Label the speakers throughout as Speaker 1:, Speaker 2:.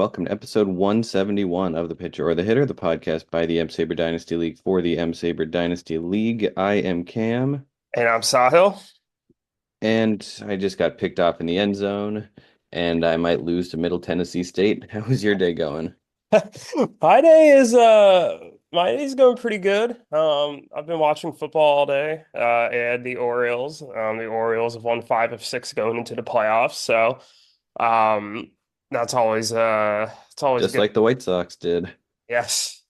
Speaker 1: welcome to episode 171 of The Pitcher or the Hitter, the podcast by the M-SABR Dynasty League for the M-SABR Dynasty League. I am Cam,
Speaker 2: And I'm Sahil.
Speaker 1: and I just got picked off in the end zone, and I might lose to Middle Tennessee State. How was your day going?
Speaker 2: My day is my day's going pretty good. I've been watching football all day. And the Orioles. The Orioles have won five of six going into the playoffs. So um that's always it's always
Speaker 1: Just
Speaker 2: good.
Speaker 1: like the White Sox did.
Speaker 2: Yes.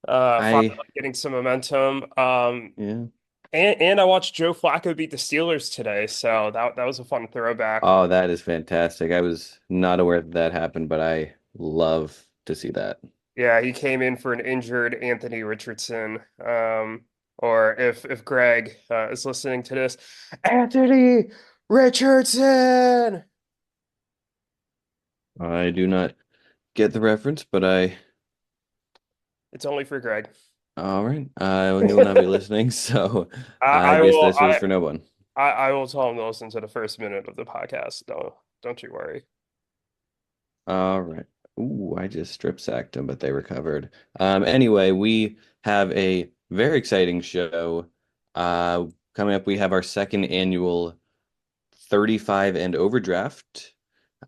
Speaker 2: Finally
Speaker 1: I,
Speaker 2: getting some momentum.
Speaker 1: yeah.
Speaker 2: And I watched Joe Flacco beat the Steelers today, so that was a fun throwback.
Speaker 1: Oh, that is fantastic. I was not aware that that happened, but I love to see that.
Speaker 2: Yeah, he came in for an injured Anthony Richardson. Or if Greg is listening to this, Anthony Richardson.
Speaker 1: I do not get the reference, but
Speaker 2: It's only for Greg.
Speaker 1: all right. He will not be listening, so I
Speaker 2: I
Speaker 1: guess
Speaker 2: will
Speaker 1: this was for no one.
Speaker 2: I will tell him to listen to the first minute of the podcast. No, don't you worry.
Speaker 1: All right. Ooh, I just strip sacked them, but they recovered. Anyway, we have a very exciting show. Uh, Coming up, we have our second annual 35 and overdraft.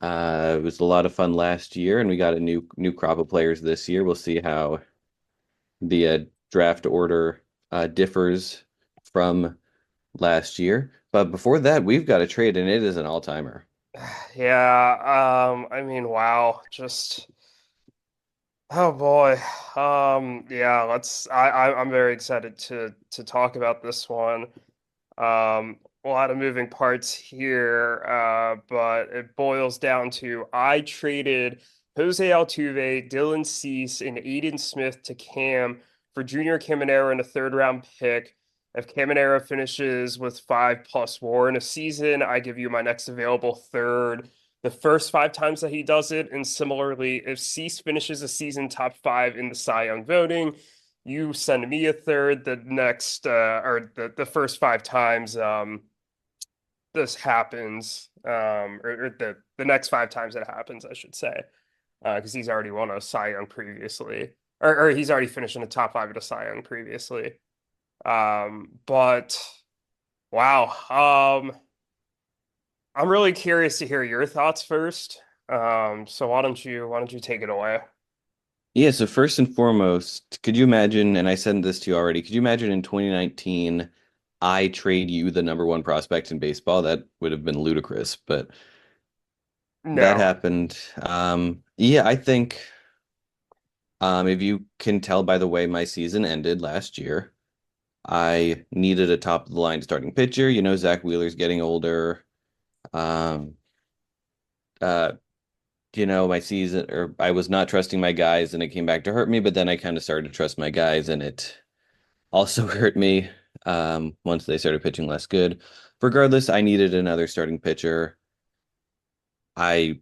Speaker 1: It was a lot of fun last year, and we got a new crop of players this year. We'll see how the draft order differs from last year. But before that, we've got a trade, and it is an all-timer.
Speaker 2: Yeah, I mean, wow, just oh boy. Yeah, I'm very excited to talk about this one. A lot of moving parts here, but it boils down to I traded Jose Altuve, Dylan Cease, and Aiden Smith to Cam for Junior Caminero and a third round pick. If Caminero finishes with 5+ WAR in a season, I give you my next available third. The first five times that he does it, and similarly, if Cease finishes a season top five in the Cy Young voting, you send me a third the next or the first five times this happens or the next five times it happens I should say because he's already won a Cy Young previously or he's already finished in the top five of the Cy Young previously but wow I'm really curious to hear your thoughts first so why don't you take it away.
Speaker 1: Yeah, so first and foremost, could you imagine, and I said this to you already, could you imagine in 2019 I trade you the number one prospect in baseball? That would have been ludicrous, but that
Speaker 2: No.
Speaker 1: happened. Yeah, I think if you can tell by the way my season ended last year, I needed a top of the line starting pitcher. You know, Zach Wheeler's getting older. Um, uh, my season, or I was not trusting my guys and it came back to hurt me, but then I kind of started to trust my guys and it also hurt me once they started pitching less good. Regardless, I needed another starting pitcher. I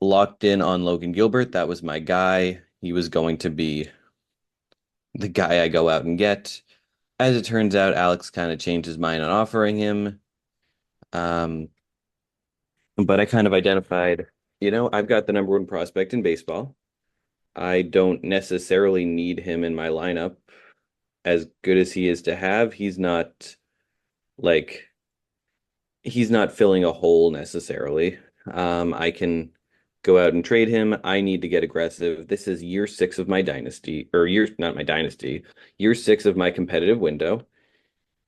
Speaker 1: locked in on Logan Gilbert. That was my guy. He was going to be the guy I go out and get. As it turns out, Alex kind of changed his mind on offering him. Um, but I kind of identified, I've got the number one prospect in baseball. I don't necessarily need him in my lineup. As good as he is to have, like he's not filling a hole necessarily. I can go out and trade him. I need to get aggressive. This is year six of my dynasty, or year, not my dynasty, year six of my competitive window,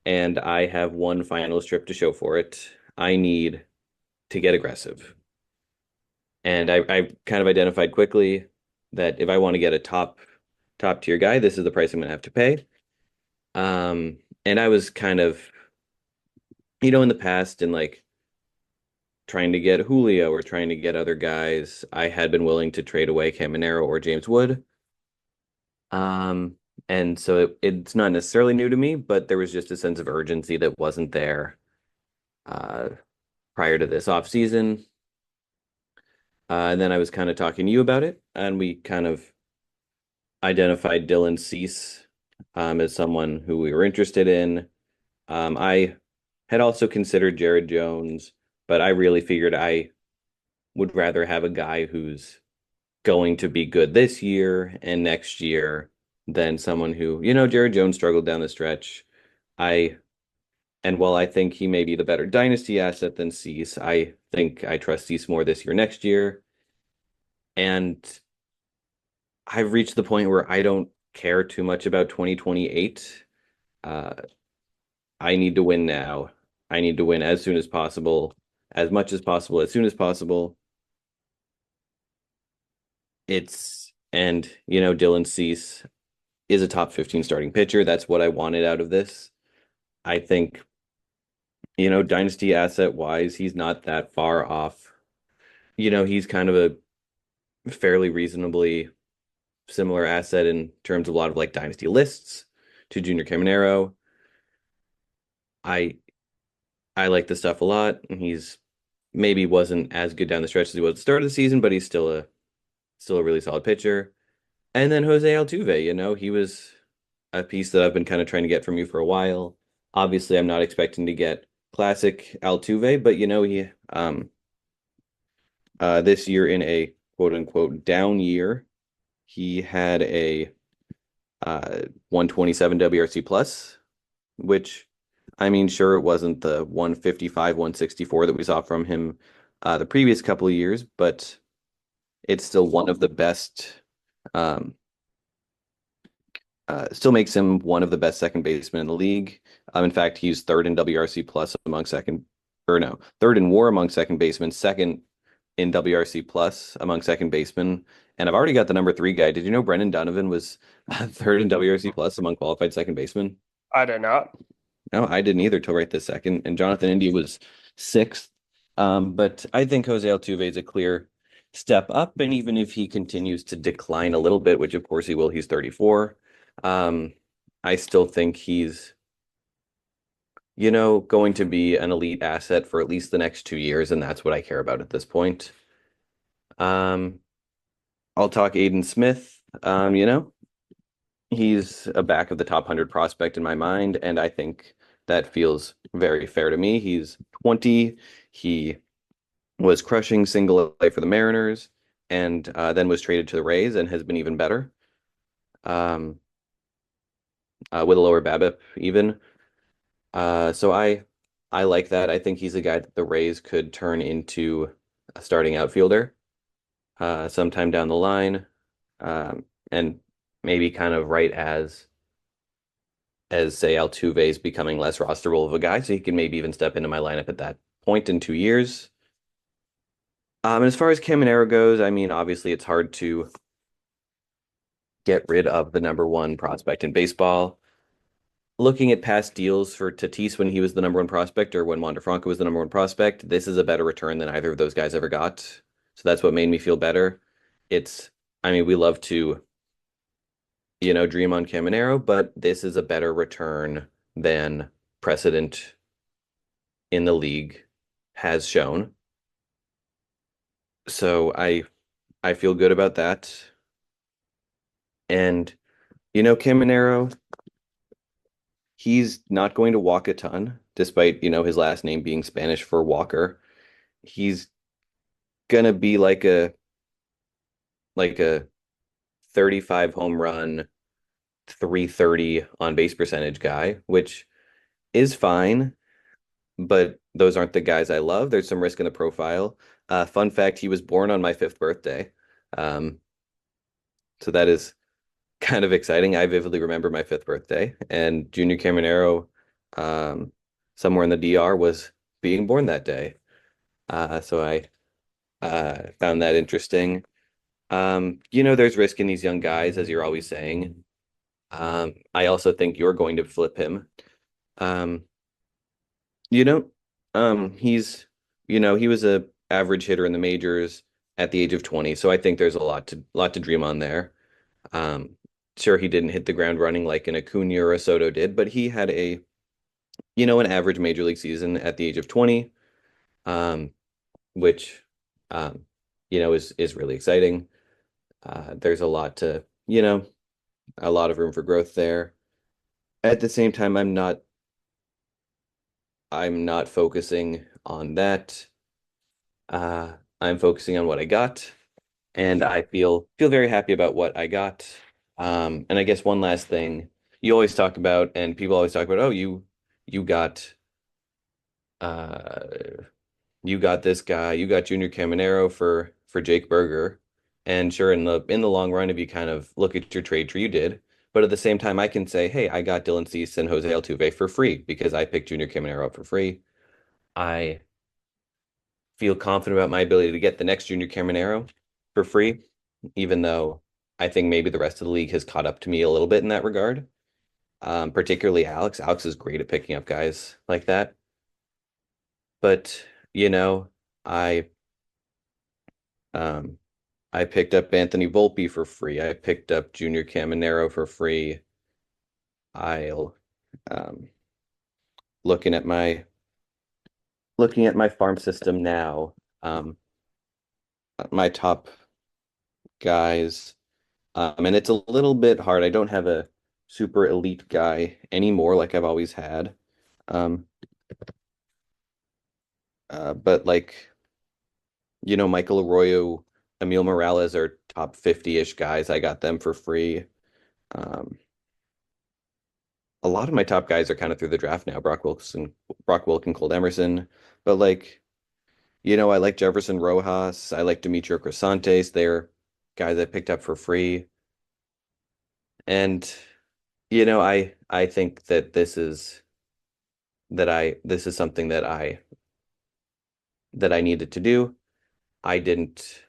Speaker 1: and I have one final strip to show for it. I need to get aggressive. And I kind of identified quickly that if I want to get a top tier guy, this is the price I'm gonna have to pay. And I was kind of, in the past and like trying to get Julio or trying to get other guys, I had been willing to trade away Caminero or James Wood. Um, and so it's not necessarily new to me, but there was just a sense of urgency that wasn't there uh, prior to this offseason. And then I was kind of talking to you about it, and we kind of identified Dylan Cease as someone who we were interested in. I had also considered Jared Jones, but I really figured I would rather have a guy who's going to be good this year and next year than someone who, Jared Jones struggled down the stretch. I and while I think he may be the better dynasty asset than Cease, I think I trust Cease more this year, next year. And I've reached the point where I don't care too much about 2028. Uh, I need to win now. I need to win as soon as possible, as much as possible, as soon as possible. Dylan Cease is a top 15 starting pitcher. That's what I wanted out of this. I think, dynasty asset wise, he's not that far off. He's kind of a fairly reasonably similar asset in terms of a lot of like dynasty lists to Junior Caminero. I I like the stuff a lot. He's maybe wasn't as good down the stretch as he was at the start of the season, but he's still a really solid pitcher. And then Jose Altuve, he was a piece that I've been kind of trying to get from you for a while. Obviously, I'm not expecting to get classic Altuve, but he this year in a quote unquote down year, he had a 127 WRC plus, which I mean, sure, it wasn't the 155, 164 that we saw from him the previous couple of years, but it's still one of the best. Um, Still makes him one of the best second basemen in the league. In fact, he's third in WRC plus among second, or no, third in WAR among second basemen, second in WRC plus among second basemen. And I've already got the number three guy. Did you know Brendan Donovan was third in WRC plus among qualified second basemen?
Speaker 2: I did not.
Speaker 1: No, I didn't either till right this second. And Jonathan India was sixth. But I think Jose Altuve is a clear step up. And even if he continues to decline a little bit, which of course he will, he's 34. Um, I still think he's, going to be an elite asset for at least the next 2 years, and that's what I care about at this point. Um, I'll talk Aiden Smith. He's a back of the top 100 prospect in my mind, and I think that feels very fair to me. He's 20. He was crushing single A for the Mariners, and then was traded to the Rays and has been even better. Um, with a lower BABIP even. So I like that. I think he's a guy that the Rays could turn into a starting outfielder sometime down the line, and maybe kind of right as say Altuve is becoming less rosterable of a guy, so he can maybe even step into my lineup at that point in 2 years. And as far as Caminero goes, I mean, obviously it's hard to get rid of the number one prospect in baseball. Looking at past deals for Tatis when he was the number one prospect or when Wander Franco was the number one prospect, this is a better return than either of those guys ever got. So that's what made me feel better. I mean, we love to, dream on Caminero, but this is a better return than precedent in the league has shown. So I feel good about that. And, Caminero, he's not going to walk a ton, despite, his last name being Spanish for Walker. He's gonna be like a 35 home run, 330 on base percentage guy, which is fine, but those aren't the guys I love. There's some risk in the profile. Fun fact, he was born on my fifth birthday. Um, so that is kind of exciting. I vividly remember my fifth birthday, and Junior Caminero, um, somewhere in the DR, was being born that day. So I found that interesting. There's risk in these young guys, as you're always saying. I also think you're going to flip him. Um, you know, he was a average hitter in the majors at the age of 20, so I think there's a lot to dream on there. Um, sure, he didn't hit the ground running like an Acuna or a Soto did, but he had an average major league season at the age of 20, um, which, um, is really exciting. There's a lot of room for growth there. At the same time, I'm not focusing on that. I'm focusing on what I got, and I feel very happy about what I got. And I guess one last thing you always talk about, and people always talk about, oh, you got uh you got this guy, you got Junior Caminero for Jake Berger. And sure, in the long run, if you kind of look at your trade tree, you did. But at the same time, I can say, hey, I got Dylan Cease and Jose Altuve for free because I picked Junior Caminero up for free. I feel confident about my ability to get the next Junior Caminero for free, even though I think maybe the rest of the league has caught up to me a little bit in that regard. Particularly Alex. Alex is great at picking up guys like that. But, you know, I um I picked up Anthony Volpe for free. I picked up Junior Caminero for free. I'll um looking at my farm system now. My top guys. And it's a little bit hard. I don't have a super elite guy anymore like I've always had. Um, but like, Michael Arroyo, Emil Morales are top 50-ish guys. I got them for free. Um, a lot of my top guys are kind of through the draft now. Brock Wilson, Cole Emerson. But like, I like Jefferson Rojas. I like Demetrio Crisantes. They're guys I picked up for free. And I think that this is something that I needed to do. I didn't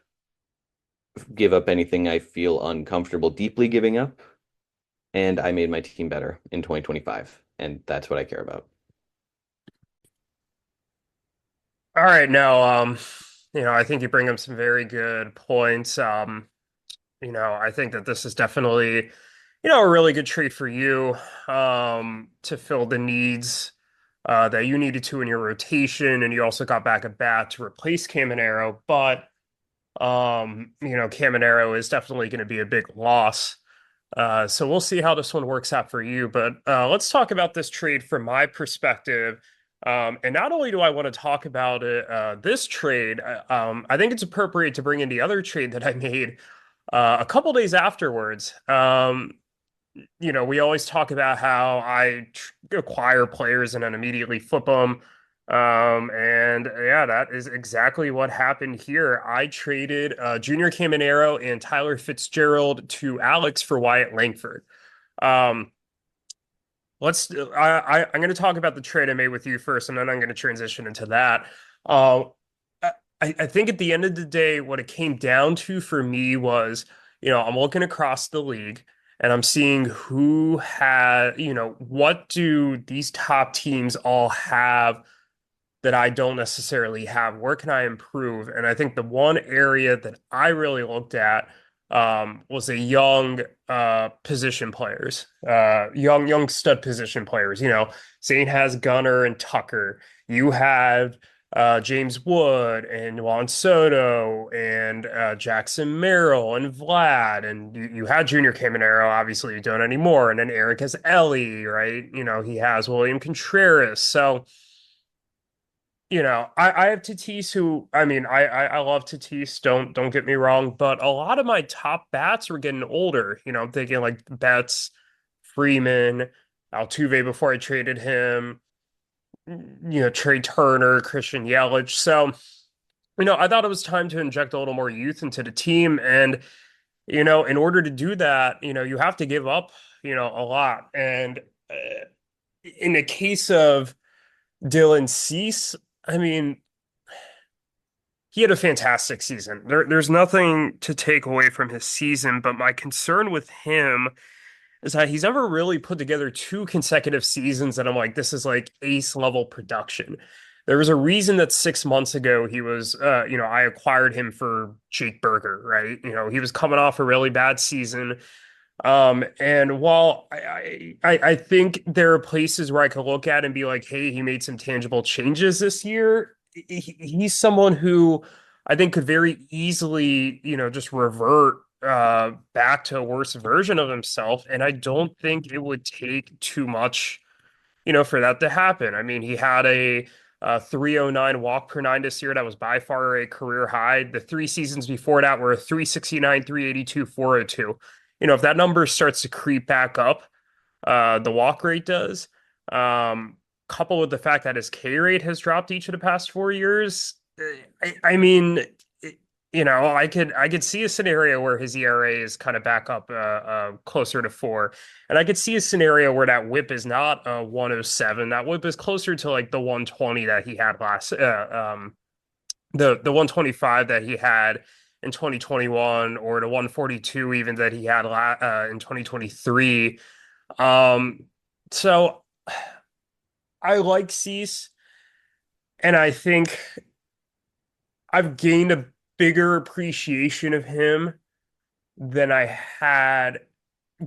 Speaker 1: give up anything I feel uncomfortable deeply giving up, and I made my team better in 2025, and that's what I care about.
Speaker 2: All right, now, I think you bring up some very good points. I think that this is definitely, a really good trade for you, to fill the needs, that you needed to in your rotation, and you also got back a bat to replace Caminero, but, Caminero is definitely going to be a big loss. So we'll see how this one works out for you. But let's talk about this trade from my perspective. And not only do I want to talk about it, this trade, I think it's appropriate to bring in the other trade that I made a couple days afterwards. We always talk about how I acquire players and then immediately flip them. And yeah, that is exactly what happened here. I traded Junior Caminero and Tyler Fitzgerald to Alex for Wyatt Langford. Um, I'm going to talk about the trade I made with you first, and then I'm going to transition into that. Uh, I think at the end of the day, what it came down to for me was, I'm looking across the league and I'm seeing who had, what do these top teams all have that I don't necessarily have? Where can I improve? And I think the one area that I really looked at was the young position players, young stud position players. Zane has Gunner and Tucker. You have James Wood and Juan Soto and Jackson Merrill and Vlad. And you had Junior Caminero, obviously you don't anymore. And then Eric has Ellie, right? He has William Contreras. So, I have Tatis who, I mean, I love Tatis, don't get me wrong, but a lot of my top bats were getting older. I'm thinking like Betts, Freeman, Altuve before I traded him, Trey Turner, Christian Yelich. So, I thought it was time to inject a little more youth into the team. And, in order to do that, you have to give up, a lot. And in the case of Dylan Cease, I mean, he had a fantastic season. There's nothing to take away from his season, but my concern with him is that he's never really put together two consecutive seasons that I'm like, this is like ace level production. There was a reason that 6 months ago he was, I acquired him for Jake Berger, right? He was coming off a really bad season. And while I think there are places where I could look at and be like, hey, he made some tangible changes this year. He's someone who I think could very easily, just revert back to a worse version of himself. And I don't think it would take too much, for that to happen. I mean, he had a 309 walk per nine this year. That was by far a career high. The 3 seasons before that were 369, 382, 402. If that number starts to creep back up, the walk rate does. Coupled with the fact that his K rate has dropped each of the past 4 years. I mean, I could see a scenario where his ERA is kind of back up closer to 4, and I could see a scenario where that WHIP is not 107. That WHIP is closer to like the 120 that he had the 125 that he had in 2021, or the 142 even that he had in 2023. Um, so I like Cease, and I think I've gained a bigger appreciation of him than I had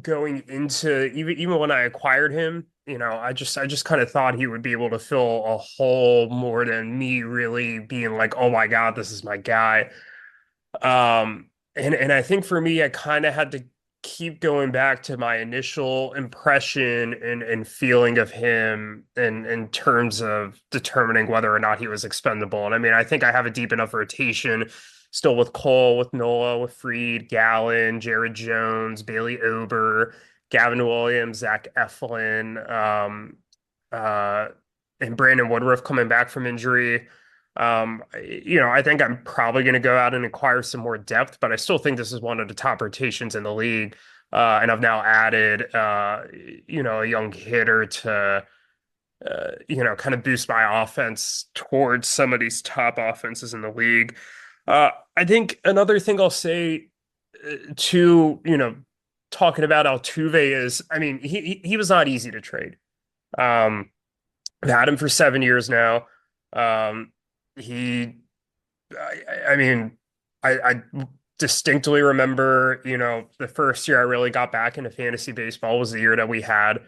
Speaker 2: going into even when I acquired him. I just kind of thought he would be able to fill a hole more than me really being like, oh my God, this is my guy. And I think for me, I kind of had to keep going back to my initial impression and feeling of him in terms of determining whether or not he was expendable. And I mean, I think I have a deep enough rotation still with Cole, with Nola, with Freed, Gallen, Jared Jones, Bailey Ober, Gavin Williams, Zach Eflin, uh, and Brandon Woodruff coming back from injury. I think I'm probably going to go out and acquire some more depth, but I still think this is one of the top rotations in the league. And I've now added, a young hitter to, kind of boost my offense towards some of these top offenses in the league. I think another thing I'll say to, talking about Altuve is, I mean, he was not easy to trade. Um, I've had him for 7 years now. Um, he, I mean, I distinctly remember, the first year I really got back into fantasy baseball was the year that we had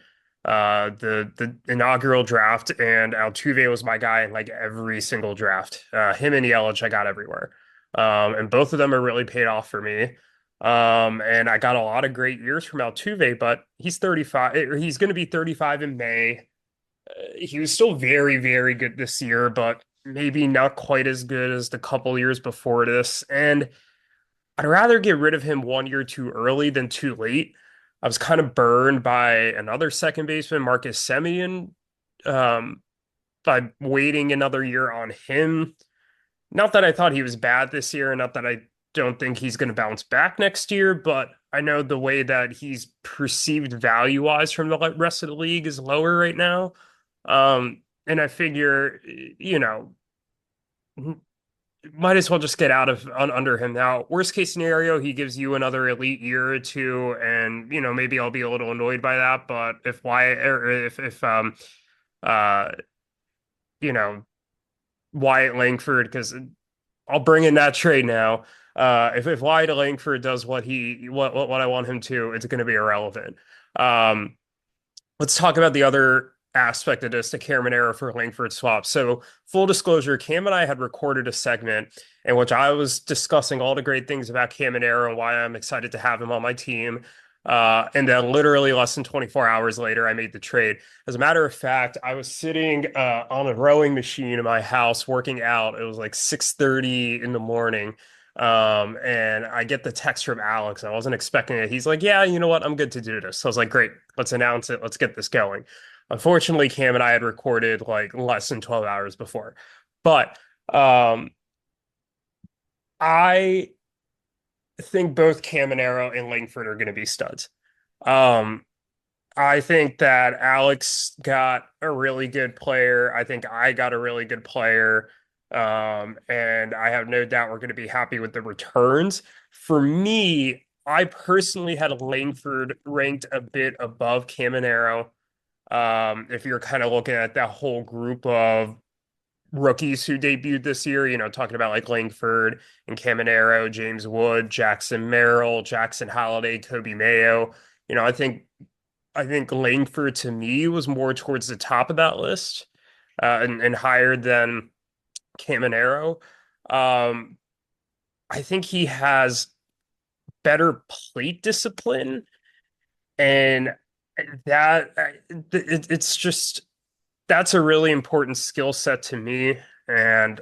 Speaker 2: the inaugural draft, and Altuve was my guy in like every single draft. Him and Yelich I got everywhere. And both of them are really paid off for me. And I got a lot of great years from Altuve, but he's 35, or he's going to be 35 in May. He was still very, very good this year, but maybe not quite as good as the couple years before this. And I'd rather get rid of him 1 year too early than too late. I was kind of burned by another second baseman, Marcus Semien, um, by waiting another year on him. Not that I thought he was bad this year, not that I don't think he's going to bounce back next year, but I know the way that he's perceived value-wise from the rest of the league is lower right now. And I figure, might as well just get out of under him now. Worst case scenario, he gives you another elite year or two, and maybe I'll be a little annoyed by that. But if Wyatt or if uh you know Wyatt Langford, because I'll bring in that trade now. If Wyatt Langford does what I want him to, it's going to be irrelevant. Um, let's talk about the other aspect of this, the Caminero for Langford swap. So, full disclosure, Cam and I had recorded a segment in which I was discussing all the great things about Caminero and why I'm excited to have him on my team. And then, literally less than 24 hours later, I made the trade. As a matter of fact, I was sitting on a rowing machine in my house working out. It was like 6:30 in the morning. And I get the text from Alex. I wasn't expecting it. He's like, "Yeah, you know what? I'm good to do this." So I was like, "Great, let's announce it. Let's get this going." Unfortunately, Cam and I had recorded like less than 12 hours before. But I think both Caminero and Langford are going to be studs. Um, I think that Alex got a really good player. I think I got a really good player. And I have no doubt we're going to be happy with the returns. For me, I personally had Langford ranked a bit above Caminero. If you're kind of looking at that whole group of rookies who debuted this year, talking about like Langford and Caminero, James Wood, Jackson Merrill, Jackson Holiday, Kobe Mayo. I think Langford to me was more towards the top of that list, and higher than Caminero. Um, I think he has better plate discipline, and that it's just that's a really important skill set to me. And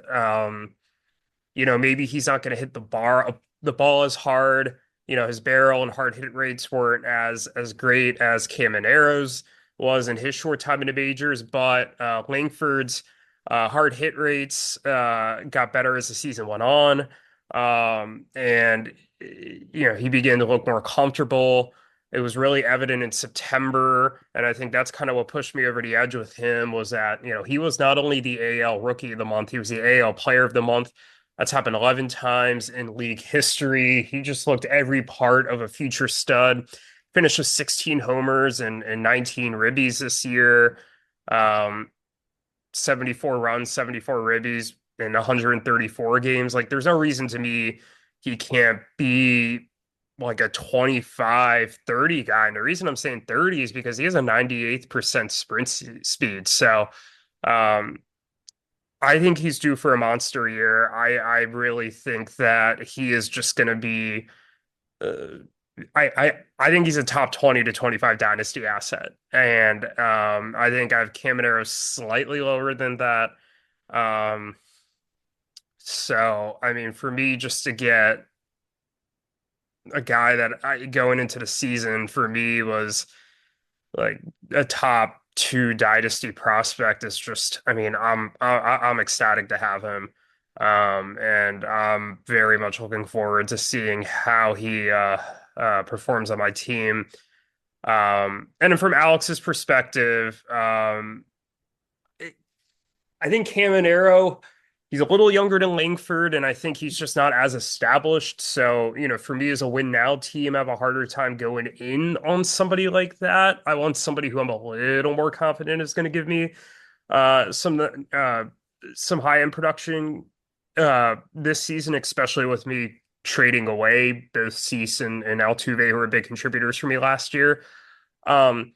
Speaker 2: maybe he's not going to hit the ball as hard. His barrel and hard hit rates weren't as great as Caminero's was in his short time in the majors, but Langford's hard hit rates got better as the season went on. And he began to look more comfortable. It was really evident in September, and I think that's kind of what pushed me over the edge with him was that, he was not only the AL Rookie of the Month, he was the AL Player of the Month. That's happened 11 times in league history. He just looked every part of a future stud. Finished with 16 homers and 19 ribbies this year. Um, 74 runs, 74 ribbies in 134 games. Like, there's no reason to me he can't be like a 25, 30 guy. And the reason I'm saying 30 is because he has a 98th percent sprint speed. So, um, I think he's due for a monster year. I really think that he is just going to be. Uh, I think he's a top 20 to 25 dynasty asset, and I think I have Caminero slightly lower than that. Um, so I mean, for me, just to get a guy that going into the season for me was like a top two dynasty prospect is just, I mean, I'm ecstatic to have him. And I'm very much looking forward to seeing how he performs on my team. And then from Alex's perspective, I think Caminero, he's a little younger than Langford, and I think he's just not as established. So, for me as a win now team, I have a harder time going in on somebody like that. I want somebody who I'm a little more confident is going to give me uh, some uh, some high end production this season, especially with me trading away both Cease and Altuve, who were big contributors for me last year. Um,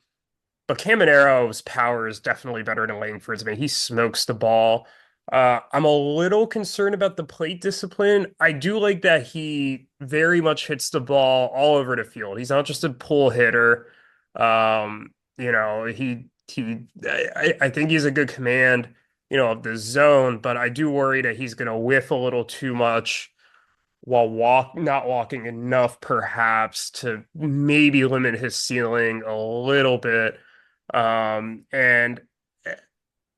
Speaker 2: but Caminero's power is definitely better than Langford's. I mean, he smokes the ball. I'm a little concerned about the plate discipline. I do like that he very much hits the ball all over the field. He's not just a pull hitter. I think he's a good command, of the zone, but I do worry that he's going to whiff a little too much while not walking enough perhaps to maybe limit his ceiling a little bit. And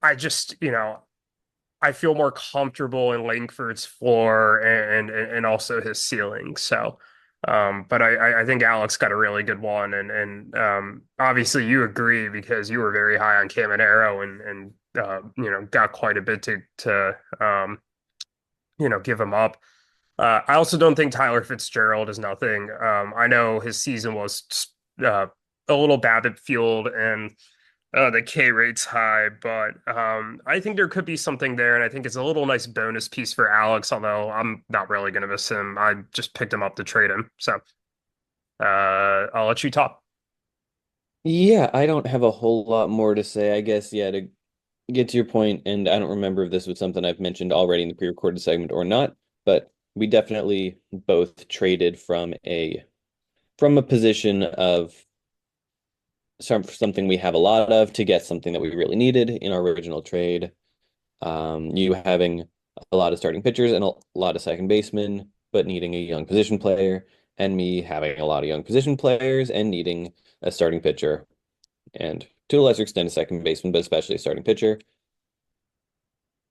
Speaker 2: I just, I feel more comfortable in Langford's floor and also his ceiling. So, but I think Alex got a really good one, and obviously you agree because you were very high on Caminero and got quite a bit to give him up. I also don't think Tyler Fitzgerald is nothing. I know his season was uh, a little BABIP fueled and the K rate's high, but I think there could be something there, and I think it's a little nice bonus piece for Alex, although I'm not really going to miss him. I just picked him up to trade him. So I'll let you talk.
Speaker 1: Yeah, I don't have a whole lot more to say. I guess, yeah, to get to your point, and I don't remember if this was something I've mentioned already in the pre-recorded segment or not, but we definitely both traded from a position of something we have a lot of to get something that we really needed in our original trade. You having a lot of starting pitchers and a lot of second basemen, but needing a young position player, and me having a lot of young position players and needing a starting pitcher, and to a lesser extent a second baseman, but especially a starting pitcher.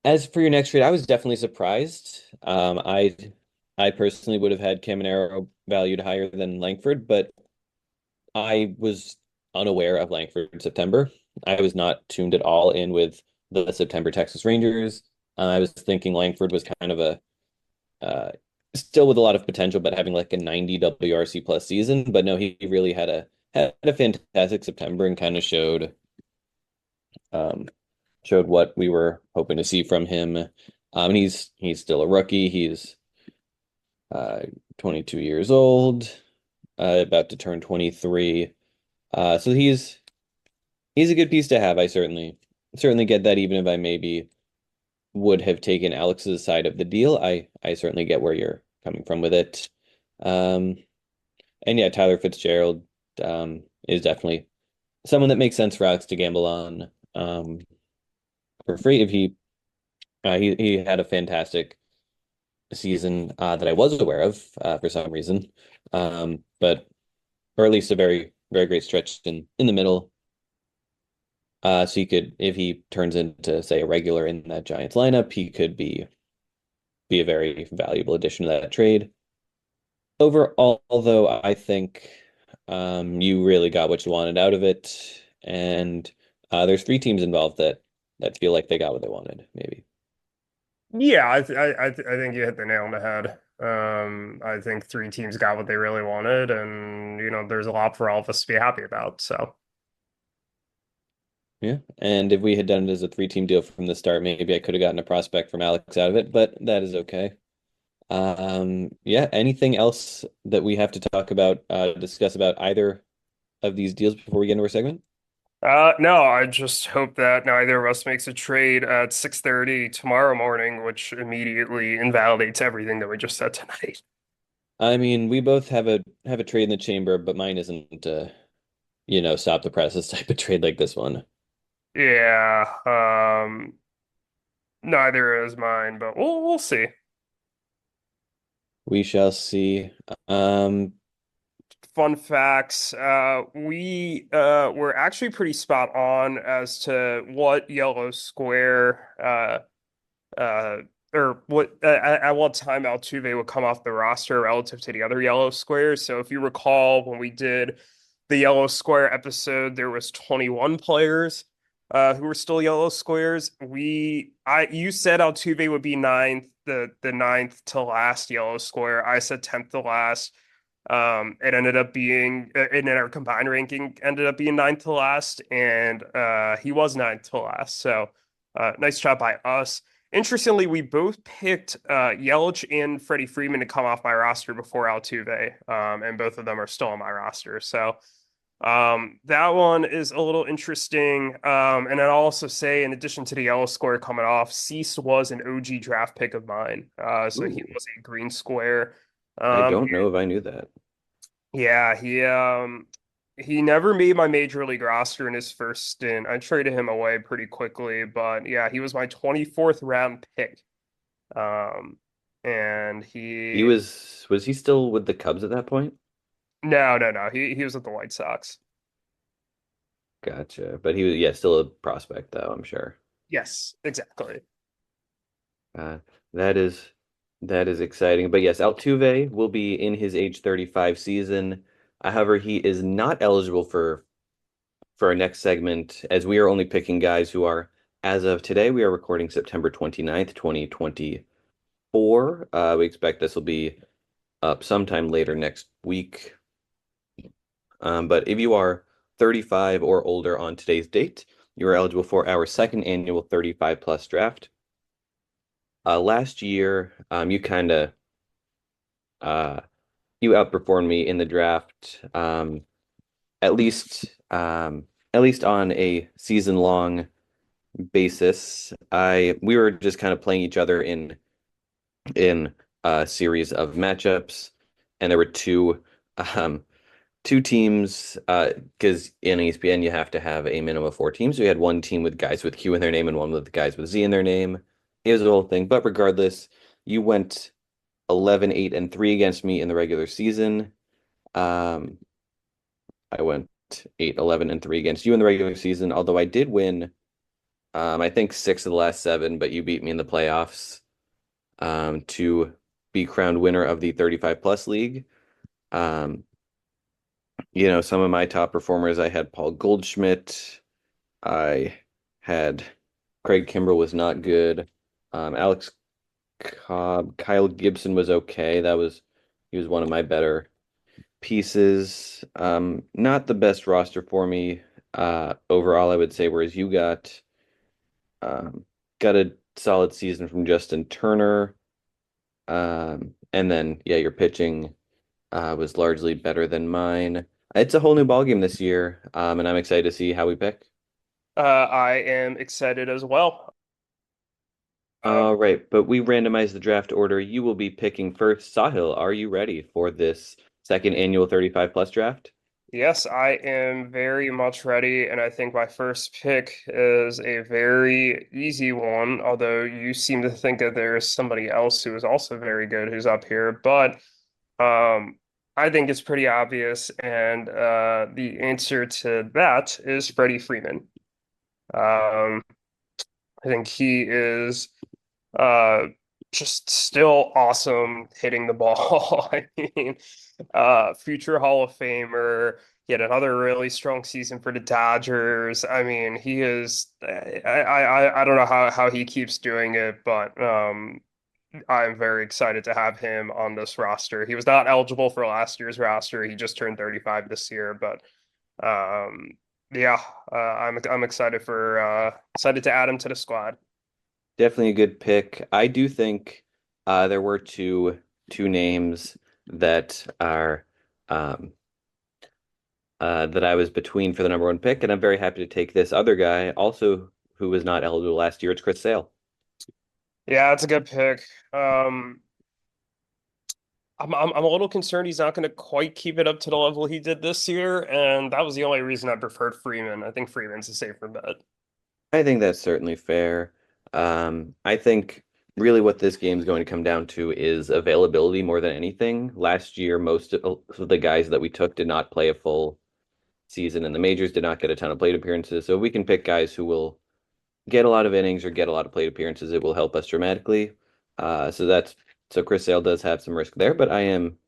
Speaker 1: As for your next trade, I was definitely surprised. I personally would have had Caminero valued higher than Langford, but I was unaware of Langford in September. I was not tuned at all in with the September Texas Rangers. I was thinking Langford was kind of a still with a lot of potential, but having like a 90 WRC plus season. But no, he really had a fantastic September and kind of um, showed what we were hoping to see from him. And he's still a rookie. He's uh, 22 years old, about to turn 23. So he's a good piece to have. I certainly get that, even if I maybe would have taken Alex's side of the deal. I certainly get where you're coming from with it. Um, and yeah, Tyler Fitzgerald is definitely someone that makes sense for Alex to gamble on. for free if he had a fantastic season that I was aware of for some reason, but or at least a very great stretch in the middle. So he could, if he turns into say a regular in that Giants lineup, he could be a very valuable addition to that trade. Overall, though, I think you really got what you wanted out of it, and there's three teams involved that feel like they got what they wanted, maybe.
Speaker 2: Yeah, I think you hit the nail on the head. I think three teams got what they really wanted, and there's a lot for all of us to be happy about. So
Speaker 1: Yeah, and if we had done it as a three-team deal from the start, maybe I could have gotten a prospect from Alex out of it, but that is okay. Yeah, anything else that we have to talk about, discuss about either of these deals before we get into our segment?
Speaker 2: no, I just hope that neither of us makes a trade at 6:30 tomorrow morning, which immediately invalidates everything that we just said tonight.
Speaker 1: I mean, we both have a trade in the chamber, but mine isn't stop the presses type of trade like this one.
Speaker 2: Yeah, neither is mine, but we'll see.
Speaker 1: We shall see.
Speaker 2: Fun facts. We were actually pretty spot on as to what yellow square uh or what at what time Altuve would come off the roster relative to the other yellow squares. So if you recall when we did the yellow square episode, there was 21 players who were still yellow squares. You said Altuve would be ninth, the ninth to last yellow square. I said 10th to last. It ended up being in our combined ranking ended up being ninth to last, and he was ninth to last. So nice job by us. Interestingly, we both picked Yelich and Freddie Freeman to come off my roster before Altuve, and both of them are still on my roster. So that one is a little interesting. And I'll also say, in addition to the yellow square coming off, Cease was an OG draft pick of mine. So he
Speaker 1: Ooh,
Speaker 2: was a green square.
Speaker 1: I
Speaker 2: Um,
Speaker 1: don't know if I knew that.
Speaker 2: yeah, he never made my major league roster in his first stint. I traded him away pretty quickly, but yeah, he was my 24th round pick. Um, and
Speaker 1: He was he still with the Cubs at that point?
Speaker 2: no, he was at the White Sox.
Speaker 1: Gotcha. But he was, yeah, still a prospect though, I'm sure.
Speaker 2: Yes, exactly.
Speaker 1: Uh, that is that is exciting. But yes, Altuve will be in his age 35 season. However, he is not eligible for our next segment as we are only picking guys who are, as of today, we are recording September 29th, 2024. We expect this will be up sometime later next week. But if you are 35 or older on today's date, you are eligible for our second annual 35 plus draft. Last year, you kind of uh, you outperformed me in the draft, at least at least on a season long basis. I We were just kind of playing each other in a series of matchups, and there were um, two teams because in ESPN you have to have a minimum of four teams. So we had one team with guys with Q in their name and one with guys with Z in their name. It was a whole thing. But regardless, you went 11, 8, and 3 against me in the regular season. Um, I went 8, 11, and 3 against you in the regular season, although I did win, I think 6 of the last 7, but you beat me in the playoffs to be crowned winner of the 35 plus league. Um, some of my top performers, I had Paul Goldschmidt. I had Craig Kimbrell was not good. Alex Cobb, Kyle Gibson was okay. He was one of my better pieces. Not the best roster for me overall, I would say, whereas you um, got a solid season from Justin Turner. And then, yeah, your pitching was largely better than mine. It's a whole new ballgame this year, and I'm excited to see how we pick.
Speaker 2: I am excited as well. Um,
Speaker 1: All right, but we randomized the draft order. You will be picking first. Sahil, are you ready for this second annual 35 plus draft?
Speaker 2: Yes, I am very much ready, and I think my first pick is a very easy one, although you seem to think that there is somebody else who is also very good who's up here, but I think it's pretty obvious, and the answer to that is Freddie Freeman. Um, I think he is uh, just still awesome hitting the ball. I mean, future Hall of Famer. He had another really strong season for the Dodgers. I mean, he is. I don't know how he keeps doing it, but I'm very excited to have him on this roster. He was not eligible for last year's roster. He just turned 35 this year, but um, yeah, I'm excited for excited to add him to the squad.
Speaker 1: Definitely a good pick. I do think there were two names that are um, that I was between for the number one pick, and I'm very happy to take this other guy, also who was not eligible last year. It's Chris Sale.
Speaker 2: Yeah, that's a good pick. Um, I'm a little concerned he's not going to quite keep it up to the level he did this year, and that was the only reason I preferred Freeman. I think Freeman's a safer bet.
Speaker 1: I think that's certainly fair. I think really what this game is going to come down to is availability more than anything. Last year, most of the guys that we took did not play a full season in the majors, did not get a ton of plate appearances. So if we can pick guys who will get a lot of innings or get a lot of plate appearances, it will help us dramatically. So Chris Sale does have some risk there, but I am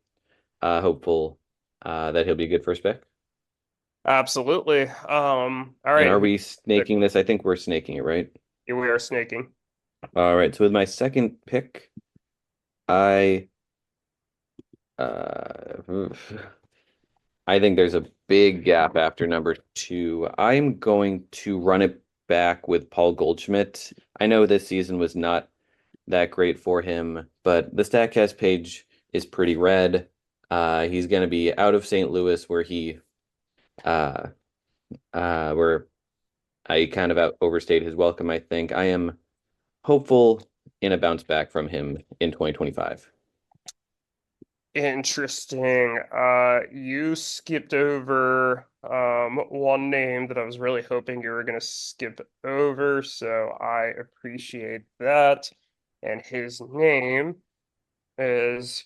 Speaker 1: hopeful that he'll be a good first pick.
Speaker 2: Absolutely. All
Speaker 1: And
Speaker 2: right,
Speaker 1: are
Speaker 2: who
Speaker 1: we snaking this? I think we're snaking it, right?
Speaker 2: we are snaking.
Speaker 1: All right. So with my second pick, I uh, I think there's a big gap after number two. I'm going to run it back with Paul Goldschmidt. I know this season was not that great for him, but the Statcast page is pretty red. He's going to be out of St. Louis, uh, where I kind of overstayed his welcome. I think I am hopeful in a bounce back from him in 2025.
Speaker 2: Interesting. You skipped over one name that I was really hoping you were going to skip over, so I appreciate that. And his name is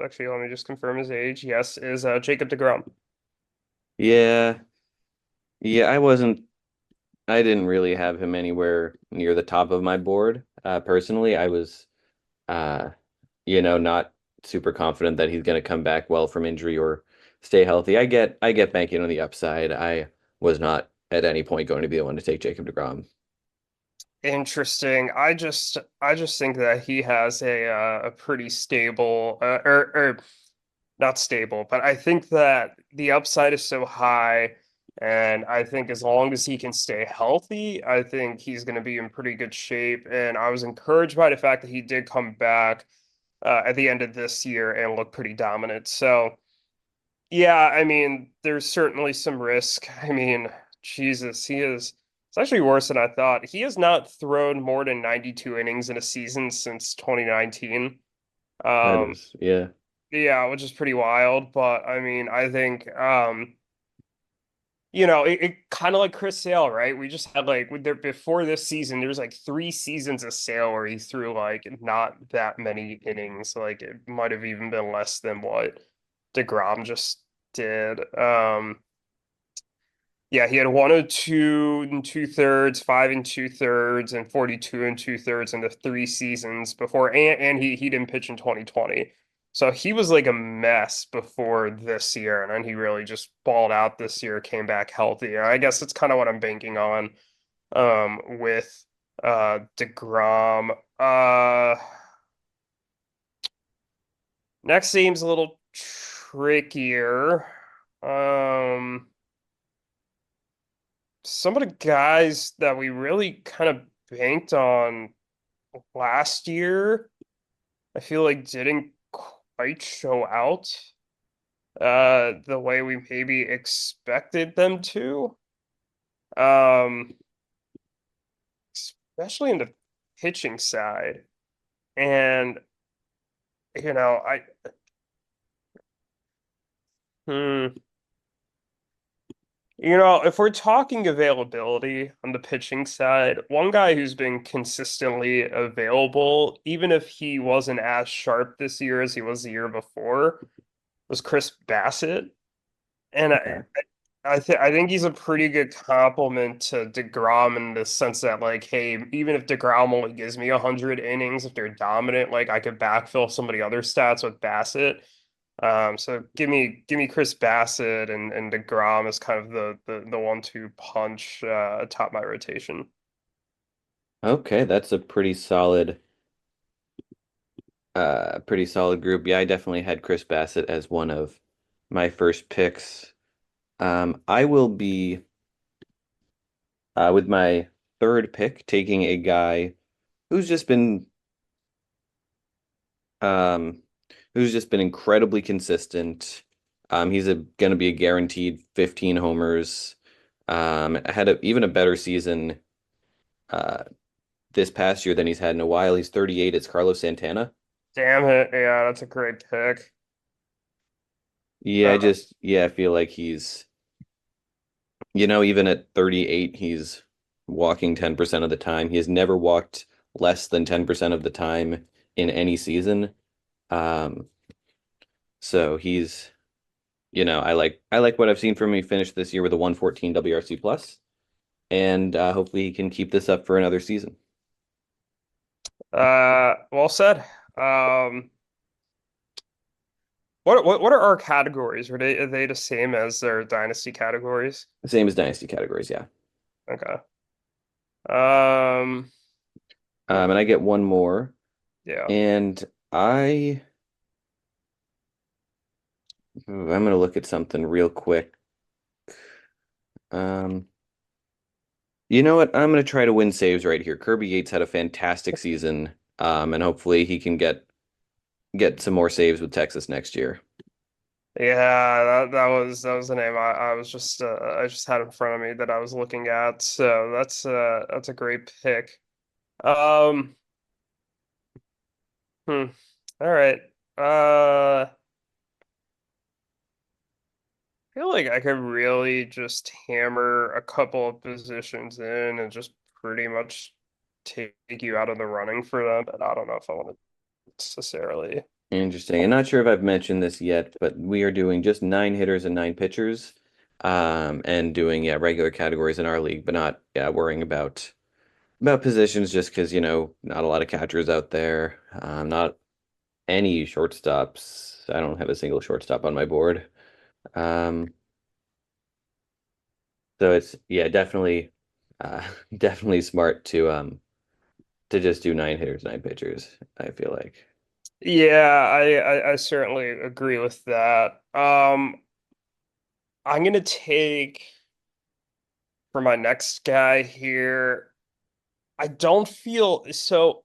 Speaker 2: actually, let me just confirm his age. Yes, is Jacob deGrom.
Speaker 1: Yeah, yeah, I didn't really have him anywhere near the top of my board. Personally, I was, uh, not super confident that he's going to come back well from injury or stay healthy. I get banking on the upside. I was not at any point going to be the one to take Jacob deGrom.
Speaker 2: Interesting. I just think that he has a pretty stable or not stable, but I think that the upside is so high, and I think as long as he can stay healthy, I think he's going to be in pretty good shape. And I was encouraged by the fact that he did come back at the end of this year and look pretty dominant. So, yeah, I mean, there's certainly some risk. I mean, Jesus, he is. It's actually worse than I thought. He has not thrown more than 92 innings in a season since 2019.
Speaker 1: That
Speaker 2: Um,
Speaker 1: is, yeah,
Speaker 2: yeah, which is pretty wild. But I mean, I think it kind of like Chris Sale, right? We just had like with there before this season, there's like 3 seasons of Sale where he threw like not that many innings. Like it might have even been less than what DeGrom just did. Yeah, he had 102 and two thirds, 5 and 2/3, and 42 and 2/3 in the 3 seasons before, and he didn't pitch in 2020. So he was like a mess before this year, and then he really just balled out this year, came back healthy. And I guess that's kind of what I'm banking on with DeGrom. Next seems a little trickier. Um some of the guys that we really kind of banked on last year, I feel like didn't quite show out the way we maybe expected them to. Um, Especially in the pitching side. And I Hmm. You know, if we're talking availability on the pitching side, one guy who's been consistently available, even if he wasn't as sharp this year as he was the year before, was Chris Bassett. And
Speaker 1: Okay.
Speaker 2: I think he's a pretty good compliment to DeGrom in the sense that like, hey, even if DeGrom only gives me 100 innings, if they're dominant, like I could backfill somebody other stats with Bassett. So give me Chris Bassett and DeGrom as kind of the 1-2 punch atop my rotation.
Speaker 1: Okay, that's a pretty solid group. Yeah, I definitely had Chris Bassett as one of my first picks. I will be with my third pick taking a guy who's just been um who's just been incredibly consistent. He's going to be a guaranteed 15 homers. Had even a better season uh this past year than he's had in a while. He's 38. It's Carlos Santana.
Speaker 2: Damn it. Yeah, that's a great pick.
Speaker 1: Yeah,
Speaker 2: Uh,
Speaker 1: I feel like he's, even at 38, he's walking 10% of the time. He has never walked less than 10% of the time in any season. Um, so he's, I like what I've seen from him. He finished this year with a 114 WRC plus, and hopefully he can keep this up for another season.
Speaker 2: well said. Um, what are our categories? Are they the same as their dynasty categories?
Speaker 1: Same as dynasty categories, yeah.
Speaker 2: Okay. Um,
Speaker 1: And I get one more,
Speaker 2: yeah.
Speaker 1: and I I'm gonna look at something real quick. Um, You know what? I'm going to try to win saves right here. Kirby Yates had a fantastic season, and hopefully he can get some more saves with Texas next year.
Speaker 2: Yeah, that was the name I was just I just had in front of me that I was looking at. So that's a great pick. Um, hmm. All right. I feel like I could really just hammer a couple of positions in and just pretty much take you out of the running for them, but I don't know if I want to necessarily.
Speaker 1: Interesting. I'm not sure if I've mentioned this yet, but we are doing just nine hitters and nine pitchers, and doing regular categories in our league, but not worrying about positions just because not a lot of catchers out there, not any shortstops. I don't have a single shortstop on my board. Um, so it's definitely uh, definitely smart to just do nine hitters, nine pitchers, I feel like.
Speaker 2: Yeah, I certainly agree with that. I'm gonna take for my next guy here. I don't feel so.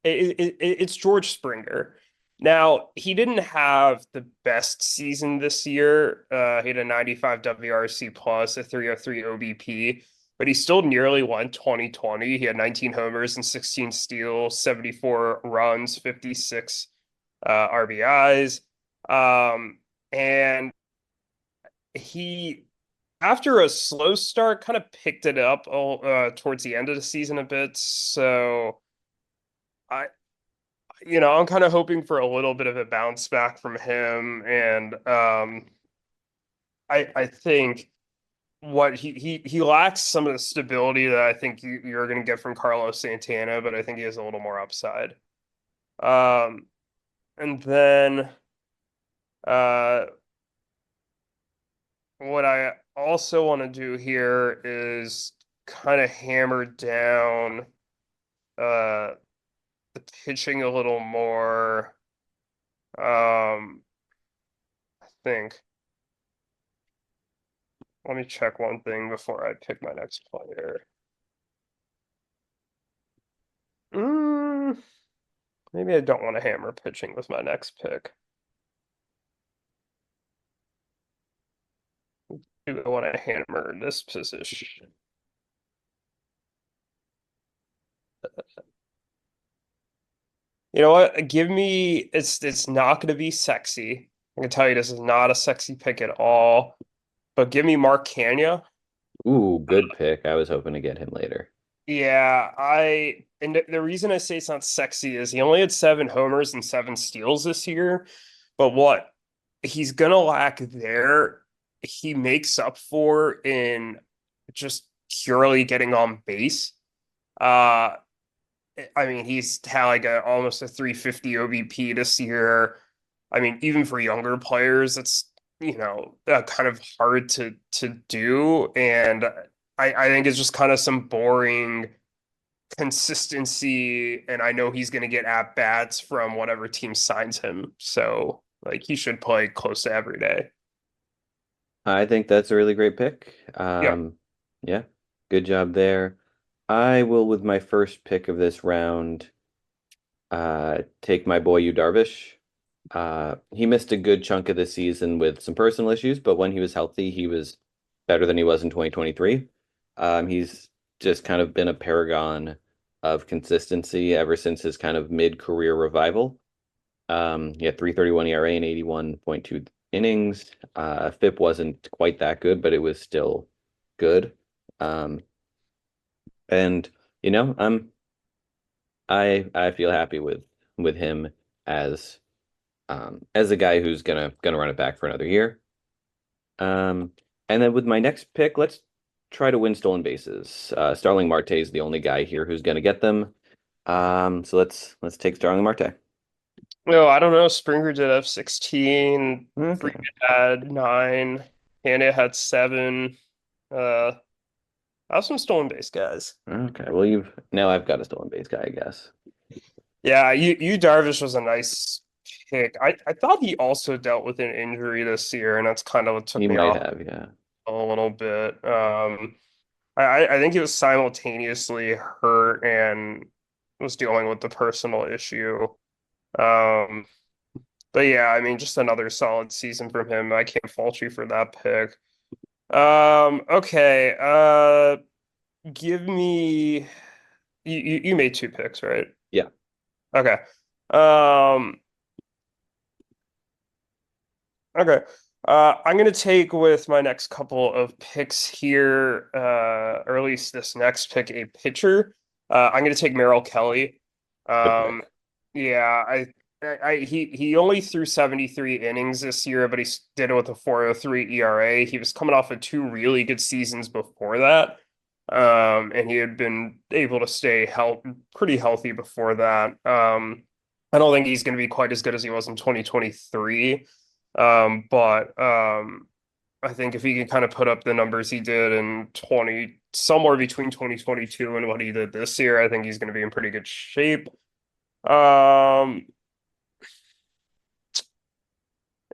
Speaker 2: It's George Springer. Now, he didn't have the best season this year. He had a 95 WRC plus, a 303 OBP, but he still nearly won 2020. He had 19 homers and 16 steals, 74 runs, 56 RBIs. And he after a slow start, kind of picked it up towards the end of the season a bit. So I, I'm kind of hoping for a little bit of a bounce back from him, and I think what he lacks some of the stability that I think you're going to get from Carlos Santana, but I think he has a little more upside. Um, and then uh, what I also want to do here is kind of hammer down uh the pitching a little more. I think. Let me check one thing before I pick my next player. Mm, maybe I don't want to hammer pitching with my next pick. Do I want to hammer this position? You know what? Give me it's not going to be sexy. I can tell you this is not a sexy pick at all. But give me Mark Kanya.
Speaker 1: Ooh, good pick. I was hoping to get him later.
Speaker 2: Yeah, and the reason I say it's not sexy is he only had 7 homers and 7 steals this year. But what he's gonna lack there, he makes up for in just purely getting on base. Uh, I mean, he's had like almost a 350 OBP this year. I mean, even for younger players, it's kind of hard to do, and I think it's just kind of some boring consistency. And I know he's going to get at bats from whatever team signs him, so like he should play close to every day.
Speaker 1: I think that's a really great pick.
Speaker 2: Yeah.
Speaker 1: Yeah, good job there. I will, with my first pick of this round, take my boy Yu Darvish. He missed a good chunk of the season with some personal issues, but when he was healthy, he was better than he was in 2023. He's just kind of been a paragon of consistency ever since his kind of mid-career revival. He had 3.31 ERA and 81.2 innings. FIP wasn't quite that good, but it was still good. Um, and you know, I feel happy with him as as a guy who's gonna run it back for another year. Um, and then with my next pick, let's try to win stolen bases. Starling Marte is the only guy here who's gonna get them. So let's take Starling Marte.
Speaker 2: No, I don't know. Springer did have 16, Freeman
Speaker 1: Okay.
Speaker 2: had 9, Hannah had 7. Uh, I have some stolen base guys.
Speaker 1: Okay. Well, you've now I've got a stolen base guy, I guess.
Speaker 2: Yeah, you Darvish was a nice pick. I thought he also dealt with an injury this year, and that's kind of what took
Speaker 1: He
Speaker 2: me
Speaker 1: might
Speaker 2: off
Speaker 1: have, yeah.
Speaker 2: a little bit. I think he was simultaneously hurt and was dealing with the personal issue. Um, but yeah, I mean, just another solid season from him. I can't fault you for that pick. Okay. Give me you made 2 picks, right?
Speaker 1: Yeah.
Speaker 2: Okay. Um, okay. I'm gonna take with my next couple of picks here, or at least this next pick, a pitcher. I'm gonna take Merrill Kelly.
Speaker 1: Good
Speaker 2: Um,
Speaker 1: pick.
Speaker 2: yeah, he only threw 73 innings this year, but did it with a 4.03 ERA. He was coming off of 2 really good seasons before that. And he had been able to stay pretty healthy before that. I don't think he's going to be quite as good as he was in 2023. But I think if he can kind of put up the numbers he did in 20, somewhere between 2022 and what he did this year, I think he's going to be in pretty good shape. Um,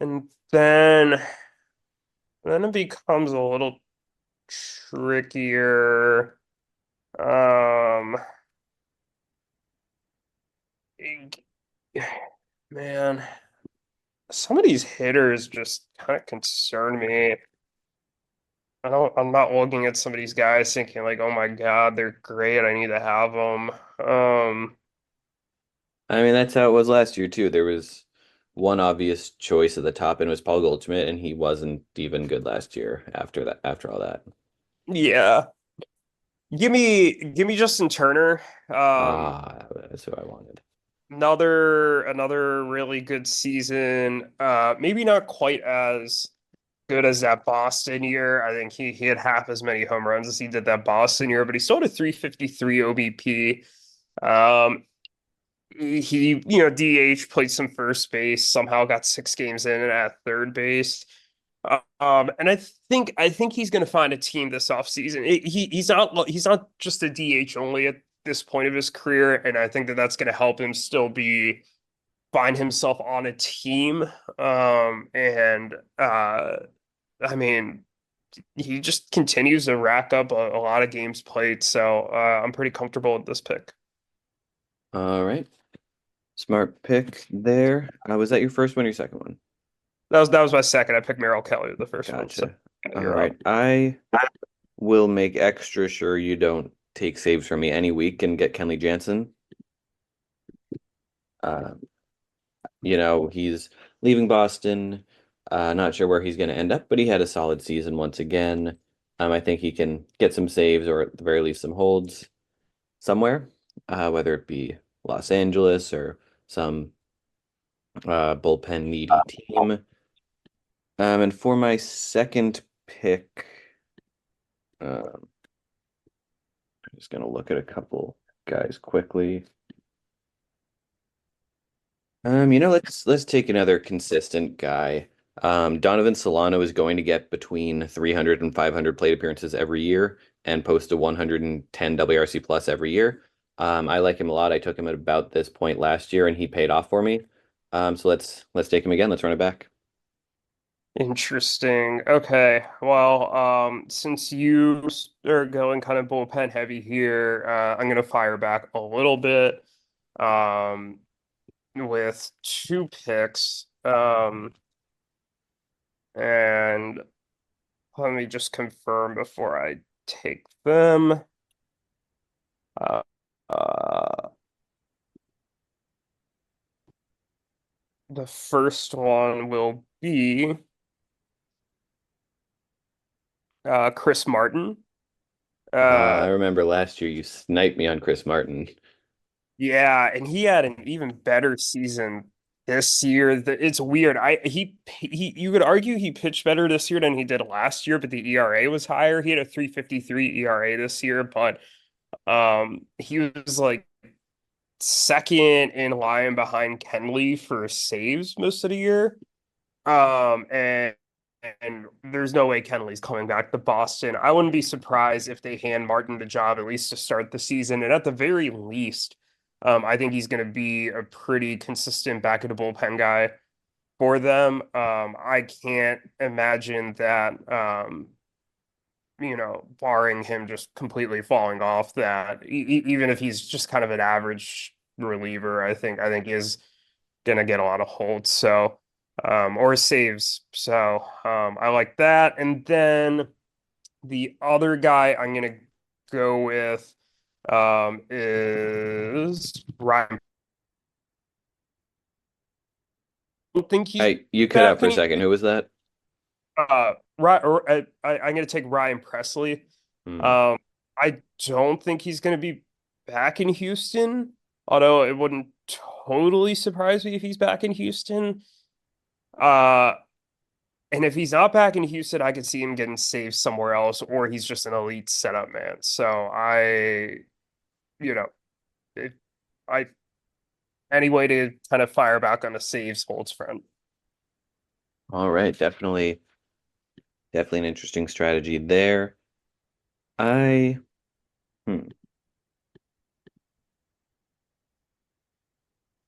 Speaker 2: and then it becomes a little trickier. Um, man, some of these hitters just kind of concern me. I'm not looking at some of these guys thinking like, oh my God, they're great. I need to have them.
Speaker 1: I mean, that's how it was last year too. There was one obvious choice at the top, and it was Paul Goldschmidt, and he wasn't even good last year after that, after all that.
Speaker 2: Yeah. Give me Justin Turner. Um,
Speaker 1: That's who I wanted.
Speaker 2: another really good season. Maybe not quite as good as that Boston year. I think he had half as many home runs as he did that Boston year, but he still had a 353 OBP. Um, he DH, played some first base, somehow got 6 games in and at third base. And I think he's going to find a team this offseason. He's not just a DH only at this point of his career, and I think that that's going to help him still be find himself on a team. And I mean, he just continues to rack up a lot of games played, so I'm pretty comfortable with this pick.
Speaker 1: All right. Smart pick there. Was that your first one or your second one?
Speaker 2: That was my second. I picked Merrill Kelly the first one, so
Speaker 1: Gotcha. All
Speaker 2: you're
Speaker 1: right.
Speaker 2: up.
Speaker 1: I will make extra sure you don't take saves from me any week and get Kenley Jansen. Uh, he's leaving Boston. Not sure where he's going to end up, but he had a solid season once again. I think he can get some saves or at the very least some holds somewhere, whether it be Los Angeles or some bullpen needy team. And for my second pick, I'm just going to look at a couple guys quickly. Let's take another consistent guy. Donovan Solano is going to get between 300 and 500 plate appearances every year and post a 110 WRC plus every year. I like him a lot. I took him at about this point last year, and he paid off for me. So let's take him again. Let's run it back.
Speaker 2: Interesting. Okay. Well, since you are going kind of bullpen heavy here, I'm gonna fire back a little bit, with two picks. And let me just confirm before I take them. Uh, uh, the first one will be Chris Martin.
Speaker 1: I
Speaker 2: Uh,
Speaker 1: remember last year you sniped me on Chris Martin.
Speaker 2: yeah, and he had an even better season this year. It's weird. He you could argue he pitched better this year than he did last year, but the ERA was higher. He had a 3.53 ERA this year, but he was like second in line behind Kenley for saves most of the year. And there's no way Kenley's coming back to Boston. I wouldn't be surprised if they hand Martin the job at least to start the season. And at the very least, I think he's going to be a pretty consistent back of the bullpen guy for them. I can't imagine that, barring him just completely falling off, that even if he's just kind of an average reliever, I think is gonna get a lot of holds. So, or saves. So, I like that. And then the other guy I'm gonna go with, is Ryan. I don't think he's
Speaker 1: You cut out
Speaker 2: back
Speaker 1: for a
Speaker 2: in.
Speaker 1: second. Who was that?
Speaker 2: Right, or I'm gonna take Ryan Presley.
Speaker 1: Hmm.
Speaker 2: Um, I don't think he's gonna be back in Houston, although it wouldn't totally surprise me if he's back in Houston. Uh, and if he's not back in Houston, I could see him getting saved somewhere else, or he's just an elite setup man. So you know, it, I any way to kind of fire back on the saves holds front.
Speaker 1: All right, definitely an interesting strategy there. I hmm.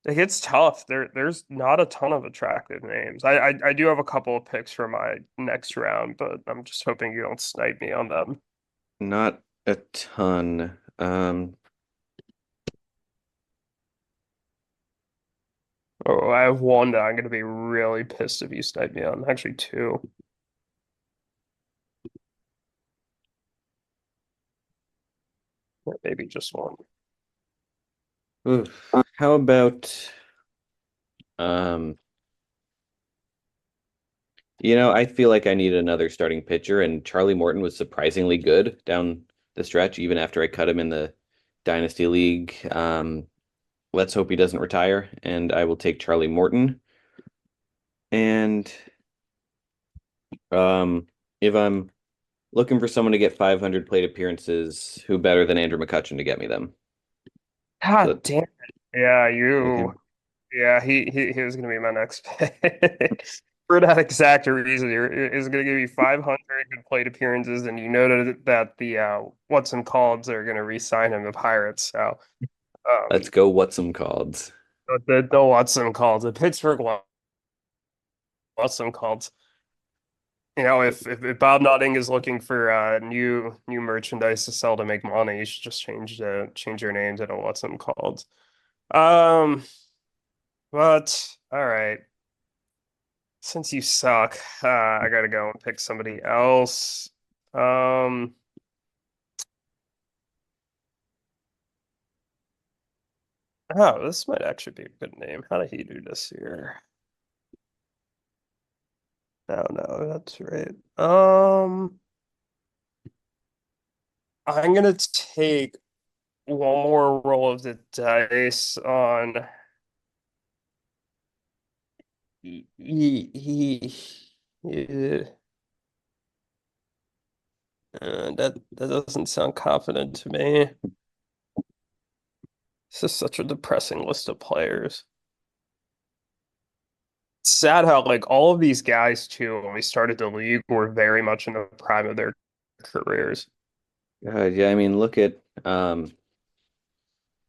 Speaker 2: It gets tough. There's not a ton of attractive names. I do have a couple of picks for my next round, but I'm just hoping you don't snipe me on them.
Speaker 1: Not a ton.
Speaker 2: Oh, I have one that I'm gonna be really pissed if you snipe me on. Actually, two, or maybe just one.
Speaker 1: Oof. How about um, I feel like I need another starting pitcher, and Charlie Morton was surprisingly good down the stretch, even after I cut him in the Dynasty League. Let's hope he doesn't retire, and I will take Charlie Morton. And if I'm looking for someone to get 500 plate appearances, who better than Andrew McCutchen to get me them?
Speaker 2: God
Speaker 1: So
Speaker 2: damn it. Yeah,
Speaker 1: take
Speaker 2: you.
Speaker 1: him.
Speaker 2: Yeah, he was gonna be my next pick. For that exact reason, is gonna give you 500 good plate appearances, and you know that the Watson Calls are gonna re-sign him to Pirates. So,
Speaker 1: Let's
Speaker 2: um,
Speaker 1: go. What's some calls?
Speaker 2: the Watson Calls, the Pittsburgh Watson Calls. If Bob Nutting is looking for new merchandise to sell to make money, you should just change your name to the Watson Called. Um, but all right. Since you suck, I gotta go and pick somebody else. Um, oh, this might actually be a good name. How did he do this year? No, no, that's right. I'm gonna take one more roll of the dice on he that doesn't sound confident to me. This is such a depressing list of players. It's sad how like all of these guys too, when we started the league, were very much in the prime of their careers.
Speaker 1: Yeah, I mean, look at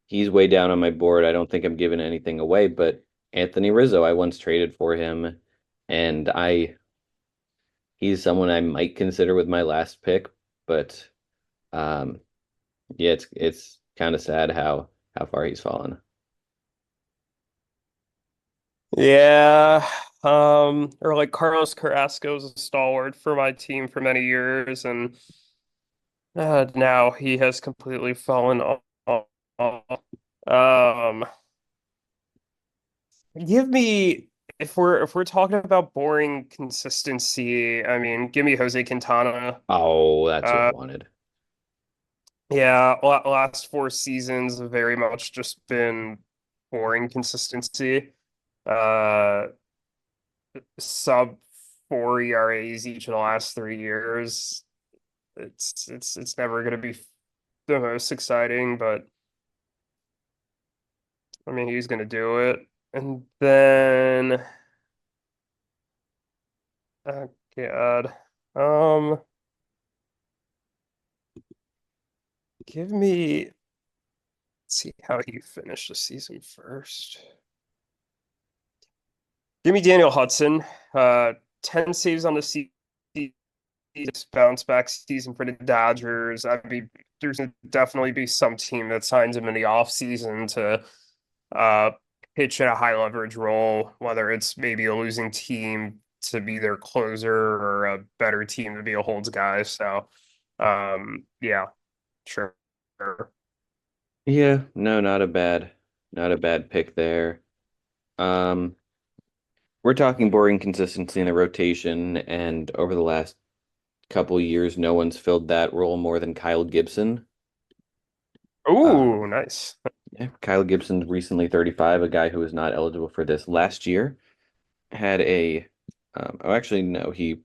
Speaker 1: he's way down on my board. I don't think I'm giving anything away, but Anthony Rizzo, I once traded for him, and I he's someone I might consider with my last pick, but um, yeah, it's kind of sad how far he's fallen.
Speaker 2: Yeah, or like Carlos Carrasco was a stalwart for my team for many years, and now he has completely fallen off. Um, give me if we're talking about boring consistency, I mean, give me Jose Quintana.
Speaker 1: Oh, that's who I
Speaker 2: Uh,
Speaker 1: wanted.
Speaker 2: yeah, last four seasons have very much just been boring consistency. Uh, Sub four ERAs each of the last 3 years. It's never going to be the most exciting, but I mean he's going to do it. And then, oh God, um, give me. Let's see how he finished the season first. Give me Daniel Hudson. 10 saves on the season. This bounce back season for the Dodgers. There's gonna definitely be some team that signs him in the offseason to uh pitch in a high leverage role, whether it's maybe a losing team to be their closer or a better team to be a holds guy. So yeah, sure.
Speaker 1: Yeah, no, not a bad pick there. Um, we're talking boring consistency in the rotation, and over the last couple years, no one's filled that role more than Kyle Gibson.
Speaker 2: Ooh,
Speaker 1: Um,
Speaker 2: nice.
Speaker 1: yeah, Kyle Gibson's recently 35, a guy who was not eligible for this last year. Had a, oh, actually, no, he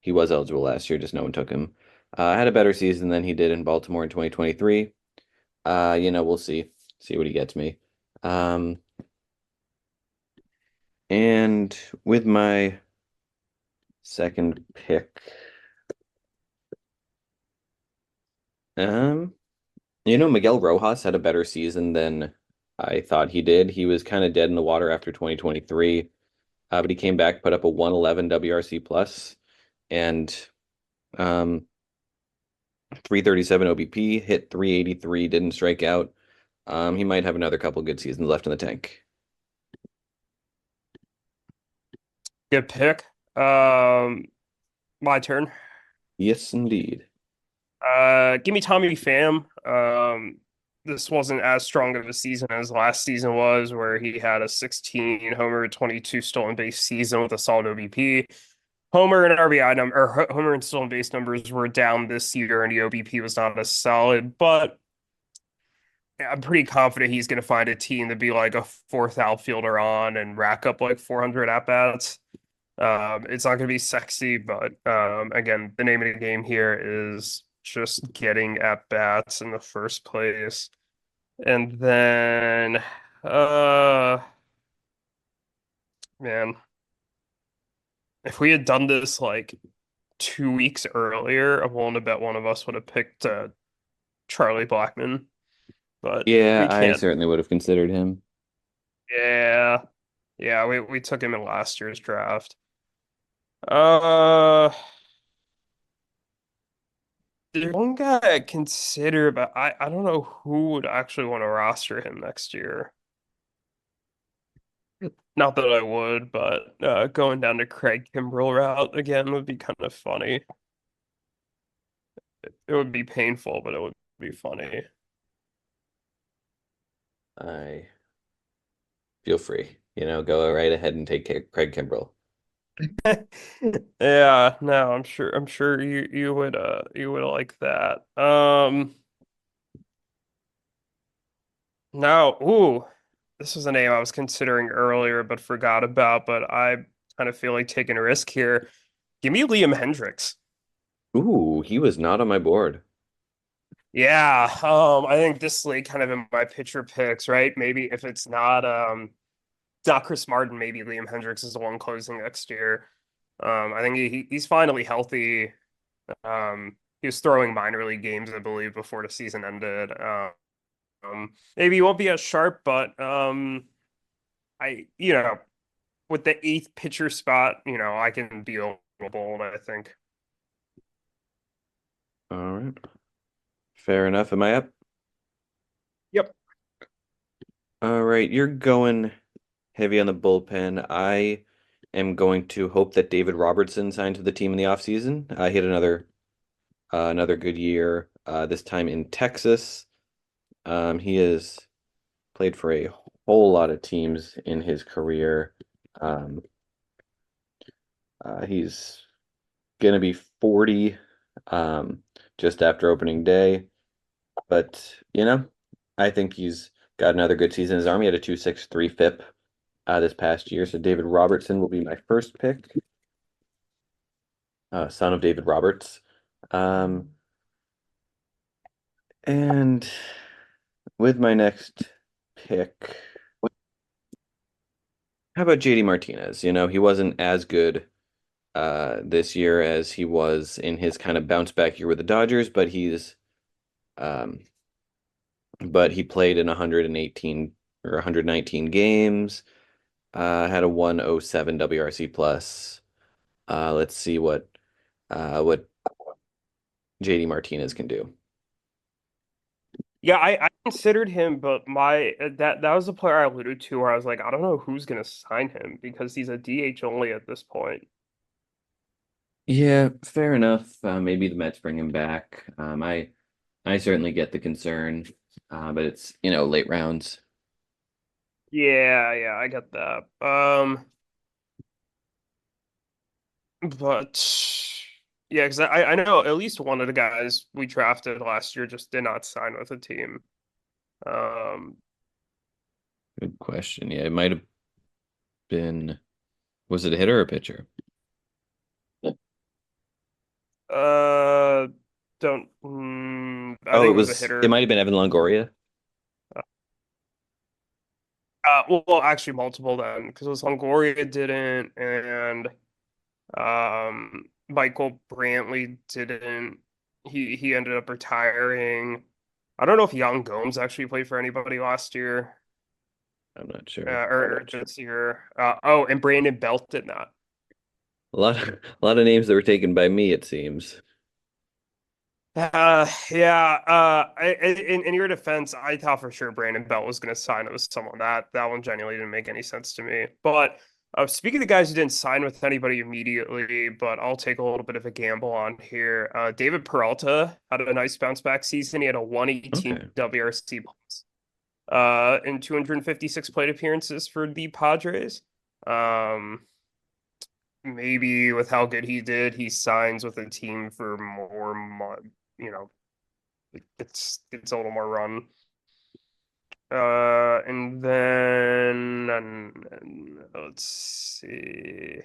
Speaker 1: was eligible last year, just no one took him. Had a better season than he did in Baltimore in 2023. We'll see what he gets me. Um, and with my second pick, um, Miguel Rojas had a better season than I thought he did. He was kind of dead in the water after 2023, but he came back, put up a 111 WRC plus, and um, 337 OBP, hit 383, didn't strike out. He might have another couple good seasons left in the tank.
Speaker 2: Good pick. Um, my turn.
Speaker 1: Yes, indeed.
Speaker 2: Give me Tommy Pham. This wasn't as strong of a season as last season was, where he had a 16 homer, 22 stolen base season with a solid OBP. Homer and RBI number, or Homer and stolen base numbers were down this year, and the OBP was not as solid. But I'm pretty confident he's going to find a team to be like a fourth outfielder on and rack up like 400 at bats. It's not going to be sexy, but again, the name of the game here is just getting at bats in the first place. And then, uh, man, if we had done this like 2 weeks earlier, I'm willing to bet one of us would have picked Charlie Blackman, but
Speaker 1: Yeah,
Speaker 2: we
Speaker 1: I
Speaker 2: can't.
Speaker 1: certainly would have considered him.
Speaker 2: Yeah, yeah, we took him in last year's draft. Uh, There's one guy I consider, but I don't know who would actually want to roster him next year. Not that I would, but going down to Craig Kimbrell route again would be kind of funny. It would be painful, but it would be funny.
Speaker 1: I feel free. Go right ahead and take Craig Kimbrell.
Speaker 2: Yeah, no, I'm sure you would like that. Now, ooh, this was a name I was considering earlier but forgot about, but I kind of feel like taking a risk here. Give me Liam Hendricks.
Speaker 1: Ooh, he was not on my board.
Speaker 2: Yeah, I think this league kind of in my pitcher picks, right? Maybe if it's not Chris Martin, maybe Liam Hendricks is the one closing next year. I think he's finally healthy. He was throwing minor league games, I believe, before the season ended. Maybe he won't be as sharp, but with the eighth pitcher spot, I can be a little bold, I think.
Speaker 1: All right. Fair enough. Am I up?
Speaker 2: Yep.
Speaker 1: All right. You're going heavy on the bullpen. I am going to hope that David Robertson signs with the team in the offseason. He had another good year, this time in Texas. He has played for a whole lot of teams in his career. Um, he's gonna be 40 um, just after opening day, but I think he's got another good season. His Army had a 2.63 FIP this past year, so David Robertson will be my first pick, son of David Roberts. Um, and with my next pick, how about JD Martinez? He wasn't as good this year as he was in his kind of bounce back year with the Dodgers, um, but he played in 118 or 119 games, had a 107 WRC plus. Let's see what JD Martinez can do.
Speaker 2: Yeah, I considered him, but my that was the player I alluded to where I was like, I don't know who's gonna sign him because he's a DH only at this point.
Speaker 1: Yeah, fair enough. Maybe the Mets bring him back. I certainly get the concern, but it's late rounds.
Speaker 2: Yeah, yeah, I get that. But yeah, because I know at least one of the guys we drafted last year just did not sign with a team. Um,
Speaker 1: Good question. Yeah, it might have been. Was it a hitter or a pitcher?
Speaker 2: uh, don't. I
Speaker 1: Oh,
Speaker 2: think it was a
Speaker 1: it
Speaker 2: hitter.
Speaker 1: might have been Evan Longoria.
Speaker 2: Well, actually, multiple then because it was Longoria didn't, and Michael Brantley didn't. He ended up retiring. I don't know if Young Gomes actually played for anybody last year.
Speaker 1: I'm not sure.
Speaker 2: Or just here. Oh, and Brandon Belt did not.
Speaker 1: A lot of names that were taken by me, it seems.
Speaker 2: Yeah. In your defense, I thought for sure Brandon Belt was going to sign with someone. That one genuinely didn't make any sense to me. But speaking of the guys who didn't sign with anybody immediately, but I'll take a little bit of a gamble on here. David Peralta had a nice bounce back season. He had a 118
Speaker 1: Okay.
Speaker 2: WRC plus in 256 plate appearances for the Padres. Um, Maybe with how good he did, he signs with a team for more money. You know, it's a little more run. And then let's see.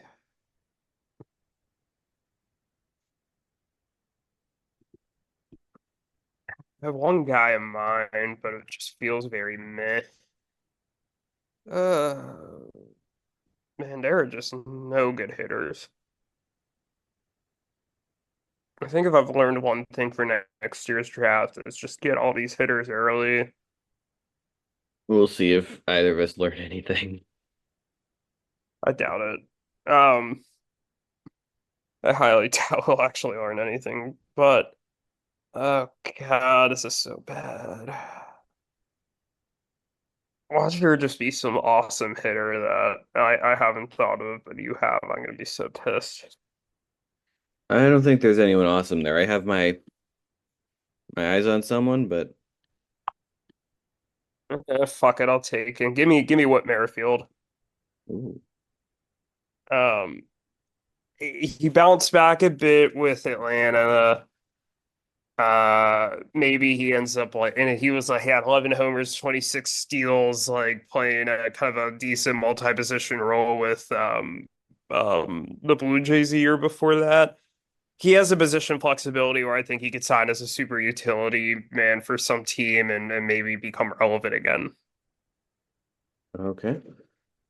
Speaker 2: I have one guy in mind, but it just feels very meh. Uh, Man, there are just no good hitters. I think if I've learned one thing for next year's draft, it's just get all these hitters early.
Speaker 1: We'll see if either of us learn anything.
Speaker 2: I doubt it. I highly doubt we'll actually learn anything. But oh God, this is so bad. Watch there just be some awesome hitter that I haven't thought of, but you have. I'm gonna be so pissed.
Speaker 1: I don't think there's anyone awesome there. I have my eyes on someone, but
Speaker 2: Fuck it, I'll take it. Give me Whit Merrifield.
Speaker 1: ooh,
Speaker 2: Um, he bounced back a bit with Atlanta. Maybe he ends up like, and he was like, he had 11 homers, 26 steals, like playing a kind of a decent multi-position role with the Blue Jays a year before that. He has a position flexibility where I think he could sign as a super utility man for some team and maybe become relevant again.
Speaker 1: Okay,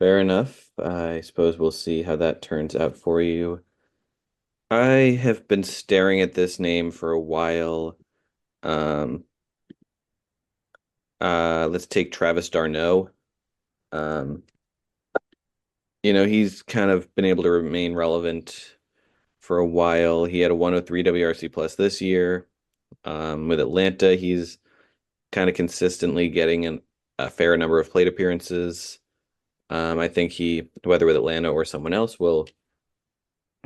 Speaker 1: fair enough. I suppose we'll see how that turns out for you. I have been staring at this name for a while. Um, let's take Travis d'Arnaud. Um, he's kind of been able to remain relevant for a while. He had a 103 WRC plus this year. With Atlanta, he's kind of consistently getting a fair number of plate appearances. I think whether with Atlanta or someone else, will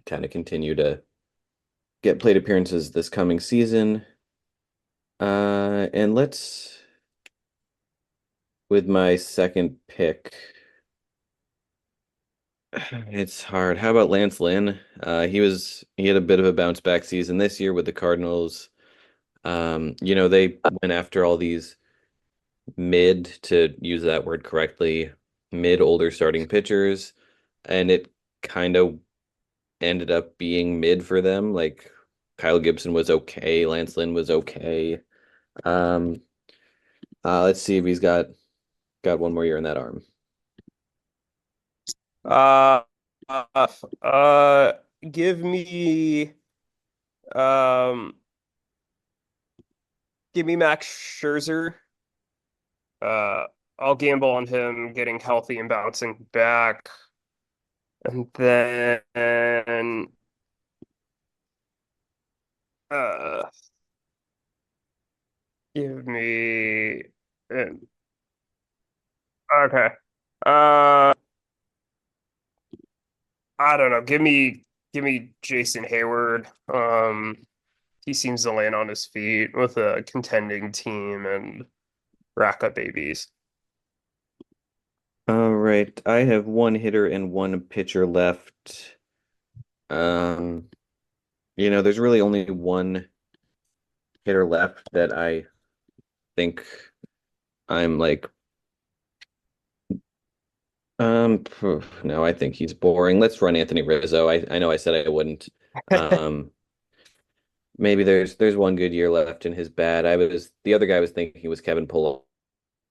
Speaker 1: kind of continue to get plate appearances this coming season. And with my second pick, it's hard. How about Lance Lynn? He had a bit of a bounce back season this year with the Cardinals. They went after all these mid, to use that word correctly, mid older starting pitchers, and it kind of ended up being mid for them. Like Kyle Gibson was okay, Lance Lynn was okay. Um, let's see if he's got one more year in that arm.
Speaker 2: Uh, uh, uh, give me, um, give me Max Scherzer. Uh, I'll gamble on him getting healthy and bouncing back. And then uh give me okay. Uh I don't know. Give me Jason Hayward. He seems to land on his feet with a contending team and rack up babies.
Speaker 1: All right, I have one hitter and one pitcher left. Um, there's really only one hitter left that I think I'm like, no, I think he's boring. Let's run Anthony Rizzo. I know I said I wouldn't. Um, maybe there's one good year left in his bad. The other guy I was thinking was Kevin Pillar,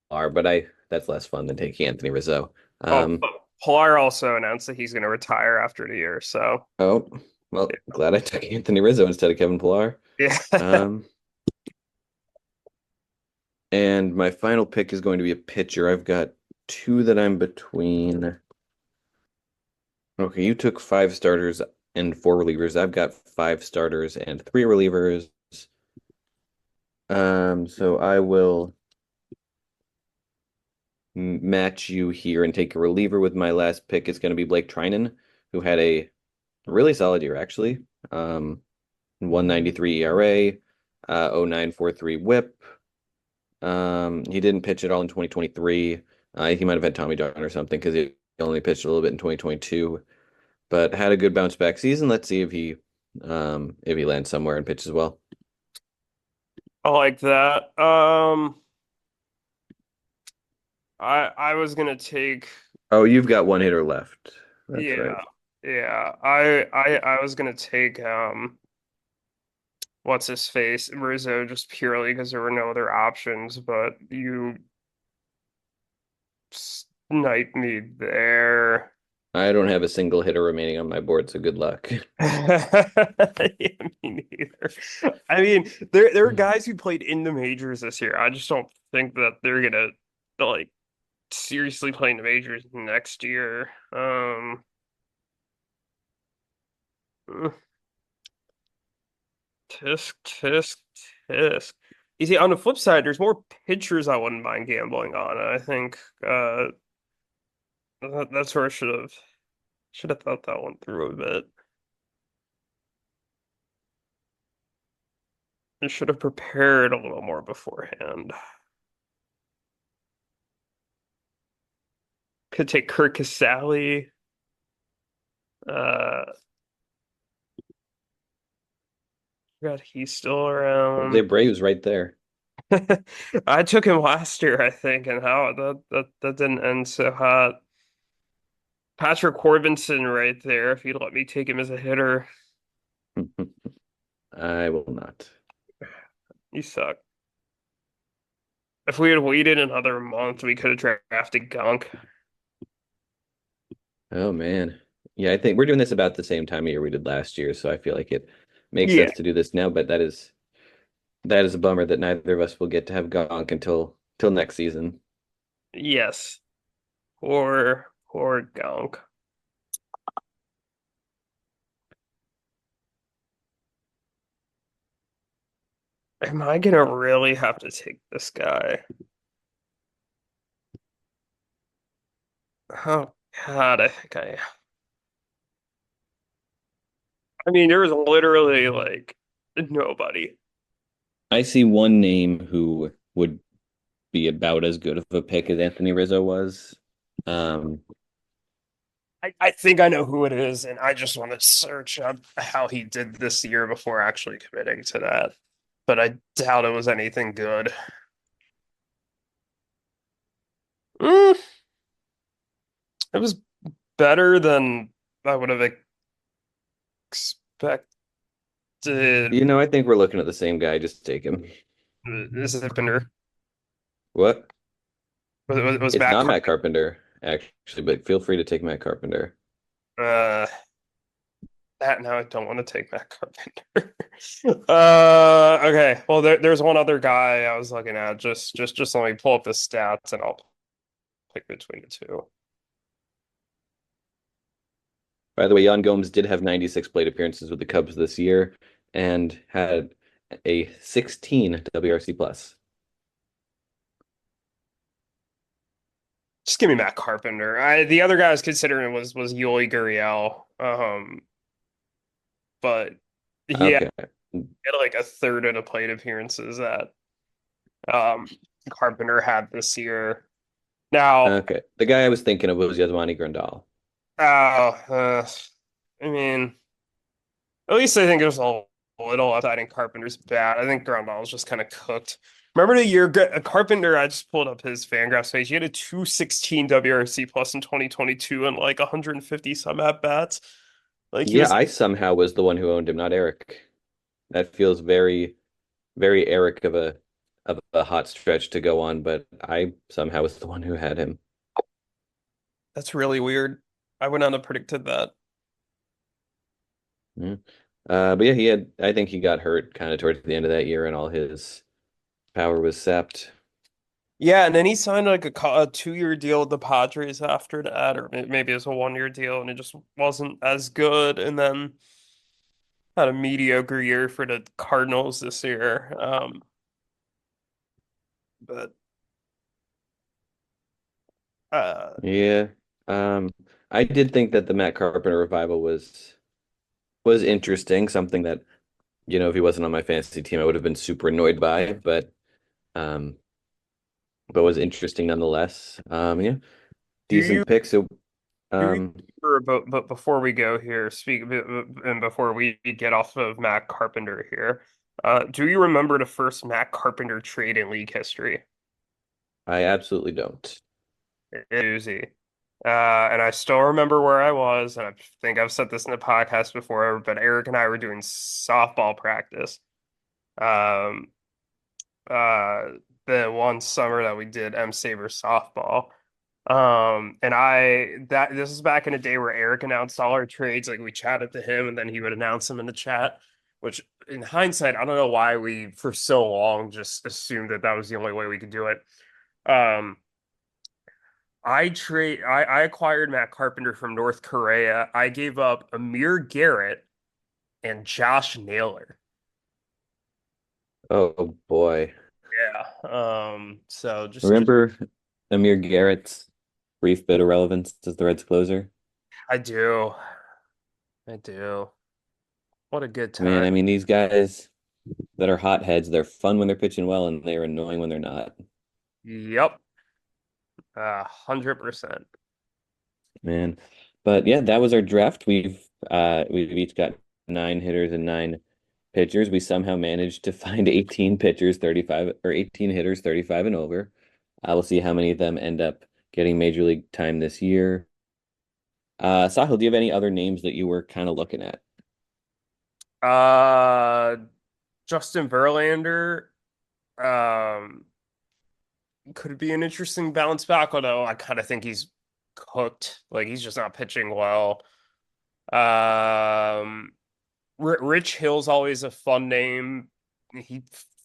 Speaker 1: but that's less fun than taking Anthony Rizzo.
Speaker 2: Oh,
Speaker 1: Um,
Speaker 2: Pilar also announced that he's going to retire after the year. So
Speaker 1: oh, well, glad I took Anthony Rizzo instead of Kevin Pillar.
Speaker 2: yeah.
Speaker 1: Um, and my final pick is going to be a pitcher. I've got two that I'm between. Okay, you took five starters and four relievers. I've got five starters and three relievers. So I will match you here and take a reliever with my last pick. It's going to be Blake Trinan, who had a really solid year, actually. 193 ERA, 0.943 WHIP. He didn't pitch at all in 2023. He might have had Tommy John or something because he only pitched a little bit in 2022, but had a good bounce back season. Let's see if he lands somewhere and pitches well.
Speaker 2: I like that. I was gonna take
Speaker 1: Oh, you've got one hitter left. That's right.
Speaker 2: yeah, yeah. I was gonna take what's his face, Rizzo, just purely because there were no other options, but you sniped me there.
Speaker 1: I don't have a single hitter remaining on my board, so good luck.
Speaker 2: Yeah, me neither. I mean, there are guys who played in the majors this year. I just don't think that they're gonna like seriously play in the majors next year. Tisk, tisk, tisk. You see, on the flip side, there's more pitchers I wouldn't mind gambling on. And I think that's where I should have thought that one through a bit. I should have prepared a little more beforehand. Could take Kirk Casale. Uh, Forgot he's still
Speaker 1: The
Speaker 2: around.
Speaker 1: Braves right there.
Speaker 2: I took him last year, I think, and how that didn't end so hot. Patrick Corbinson right there, if you'd let me take him as a hitter.
Speaker 1: I will not.
Speaker 2: You suck. If we had waited another month, we could have drafted Gunk.
Speaker 1: Oh man. Yeah, I think we're doing this about the same time of year we did last year, so I feel like it makes
Speaker 2: Yeah.
Speaker 1: sense to do this now, but that is a bummer that neither of us will get to have Gonk until next season.
Speaker 2: Yes. Or Gunk. Am I gonna really have to take this guy? Oh God, I think I mean, there was literally like nobody.
Speaker 1: I see one name who would be about as good of a pick as Anthony Rizzo was. Um,
Speaker 2: I think I know who it is, and I just want to search up how he did this year before actually committing to that. But I doubt it was anything good. Mm, it was better than I would have expected.
Speaker 1: I think we're looking at the same guy. Just take him.
Speaker 2: Is it Bender?
Speaker 1: What?
Speaker 2: Was
Speaker 1: It's
Speaker 2: Matt
Speaker 1: not Matt
Speaker 2: Carpenter?
Speaker 1: Carpenter, actually, but feel free to take Matt Carpenter.
Speaker 2: Uh, that now I don't want to take Matt Carpenter. Okay. Well, there's one other guy I was looking at. Just let me pull up the stats and I'll pick between the two.
Speaker 1: By the way, Yan Gomes did have 96 plate appearances with the Cubs this year and had a 16 WRC plus.
Speaker 2: Just give me Matt Carpenter. The other guy I was considering was Yuli Gurriel. But he had
Speaker 1: Okay.
Speaker 2: like a third of the plate appearances that um Carpenter had this year. Now,
Speaker 1: Okay. The guy I was thinking of was Yasmani Grandal.
Speaker 2: uh, uh, I mean, at least I think there's a little upside in Carpenter's bat. I think Grandal's just kind of cooked. Remember the year Carpenter? I just pulled up his Fangraphs page. He had a 216 WRC plus in 2022 and like 150 some at bats. Like he
Speaker 1: Yeah,
Speaker 2: was
Speaker 1: I somehow was the one who owned him, not Eric. That feels very, very Eric of a hot stretch to go on, but I somehow was the one who had him.
Speaker 2: That's really weird. I would not have predicted that.
Speaker 1: Mm. But yeah, I think he got hurt kind of towards the end of that year and all his power was sapped.
Speaker 2: Yeah, and then he signed like a 2-year deal with the Padres after that, or maybe it's a 1-year deal, and it just wasn't as good. And then had a mediocre year for the Cardinals this year. But uh,
Speaker 1: Yeah. Um, I did think that the Matt Carpenter revival was interesting, something that, if he wasn't on my fantasy team, I would have been super annoyed by, um, but was interesting nonetheless. Yeah,
Speaker 2: do you
Speaker 1: decent pick. So,
Speaker 2: do you
Speaker 1: um,
Speaker 2: remember? But before we go here, and before we get off of Matt Carpenter here, do you remember the first Matt Carpenter trade in league history?
Speaker 1: I absolutely don't.
Speaker 2: Doozy. And I still remember where I was, and I think I've said this in the podcast before, but Eric and I were doing softball practice. Um, uh, the one summer that we did M-SABR softball. And this is back in the day where Eric announced all our trades. Like we chatted to him, and then he would announce them in the chat. Which, in hindsight, I don't know why we for so long just assumed that that was the only way we could do it. Um, I acquired Matt Carpenter from North Korea. I gave up Amir Garrett and Josh Naylor.
Speaker 1: Oh boy.
Speaker 2: Yeah. So just
Speaker 1: Remember Amir Garrett's brief bit of relevance as the Reds closer?
Speaker 2: I do. I do. What a good
Speaker 1: Man,
Speaker 2: time.
Speaker 1: I mean, these guys that are hotheads, they're fun when they're pitching well and they're annoying when they're not.
Speaker 2: Yep. 100%.
Speaker 1: Man. But yeah, that was our draft. We've each got nine hitters and nine pitchers, we somehow managed to find 18 pitchers, 35 or 18 hitters, 35 and over. We'll see how many of them end up getting major league time this year. Sahil, do you have any other names that you were kind of looking at?
Speaker 2: Uh, Justin Verlander, um, could be an interesting bounce back, although I kind of think he's cooked. Like he's just not pitching well. Um, Rich Hill's always a fun name. He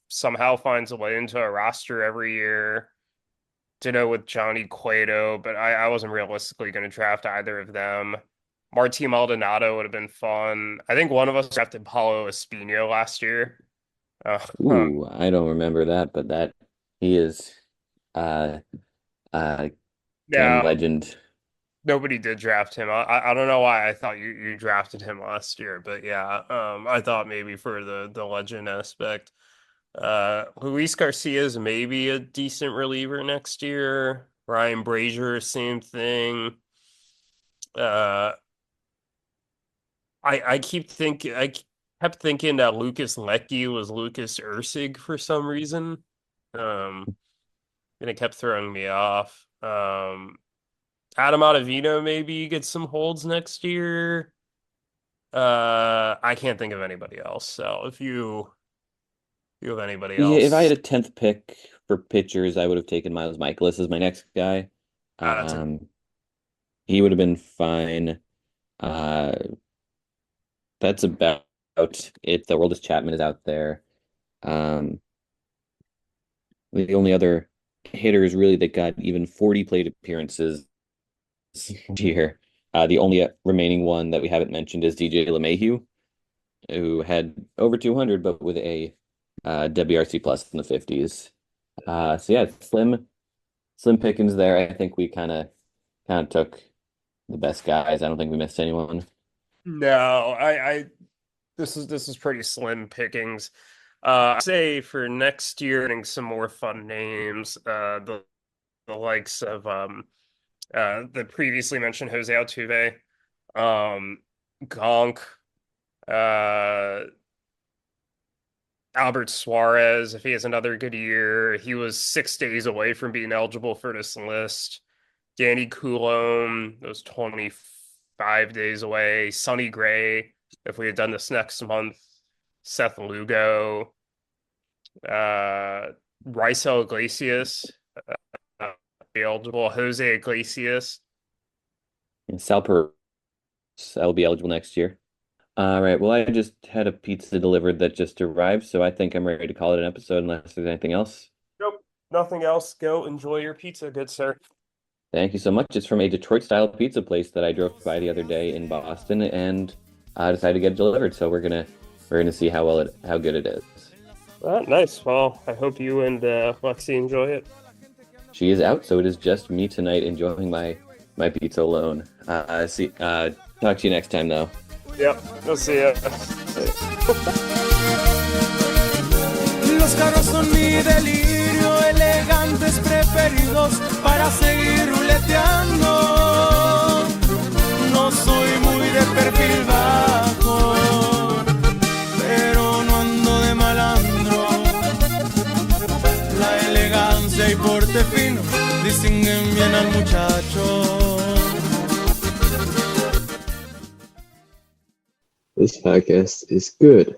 Speaker 2: somehow finds a way into a roster every year. Ditto with Johnny Cueto, but I wasn't realistically going to draft either of them. Marty Maldonado would have been fun. I think one of us drafted Paulo Espino last year. Uh,
Speaker 1: Ooh, I don't remember that, but that he is uh damn
Speaker 2: yeah,
Speaker 1: legend.
Speaker 2: nobody did draft him. I don't know why I thought you drafted him last year, but yeah, I thought maybe for the legend aspect. Luis Garcia is maybe a decent reliever next year. Ryan Brazier, same thing. Uh, I kept thinking that Lucas Lecky was Lucas Ursig for some reason. Um, and it kept throwing me off. Adam Ottavino maybe gets some holds next year. I can't think of anybody else. So if you have anybody
Speaker 1: Yeah, if I had
Speaker 2: else,
Speaker 1: a 10th pick for pitchers, I would have taken Miles Michaelis as my next guy.
Speaker 2: that's a
Speaker 1: Um, he would have been fine. Uh, that's about it. The world is Chapman is out there. Um, the only other hitters really that got even 40 plate appearances here. The only remaining one that we haven't mentioned is DJ LeMahieu, who had over 200, but with a WRC plus in the 50s. So yeah, slim pickings there. I think we kind of took the best guys. I don't think we missed anyone.
Speaker 2: no. I this is pretty slim pickings. I'd say for next year, getting some more fun names. The likes of the previously mentioned Jose Altuve, um, Gonk, uh, Albert Suarez, if he has another good year. He was 6 days away from being eligible for this list. Danny Coulombe was 25 days away. Sonny Gray, if we had done this next month. Seth Lugo, uh, Raisel Iglesias, uh, be eligible. Jose Iglesias.
Speaker 1: And Sal Perez, will be eligible next year. All right. Well, I just had a pizza delivered that just arrived, so I think I'm ready to call it an episode unless there's anything else.
Speaker 2: Nope. Nothing else. Go enjoy your pizza, good sir.
Speaker 1: Thank you so much. It's from a Detroit style pizza place that I drove by the other day in Boston and I decided to get it delivered. So we're gonna see how good it is.
Speaker 2: Nice. Well, I hope you and Lexi enjoy it.
Speaker 1: She is out, so it is just me tonight enjoying my pizza alone. Talk to you next time though.
Speaker 2: Yep. I'll see ya.
Speaker 3: Los carros son mi delirio, elegantes preferidos para seguir ruleteando. No soy muy de perfil bajo, pero no ando de malandro. La elegancia y porte fino distinguen bien al muchacho.
Speaker 4: This podcast is good.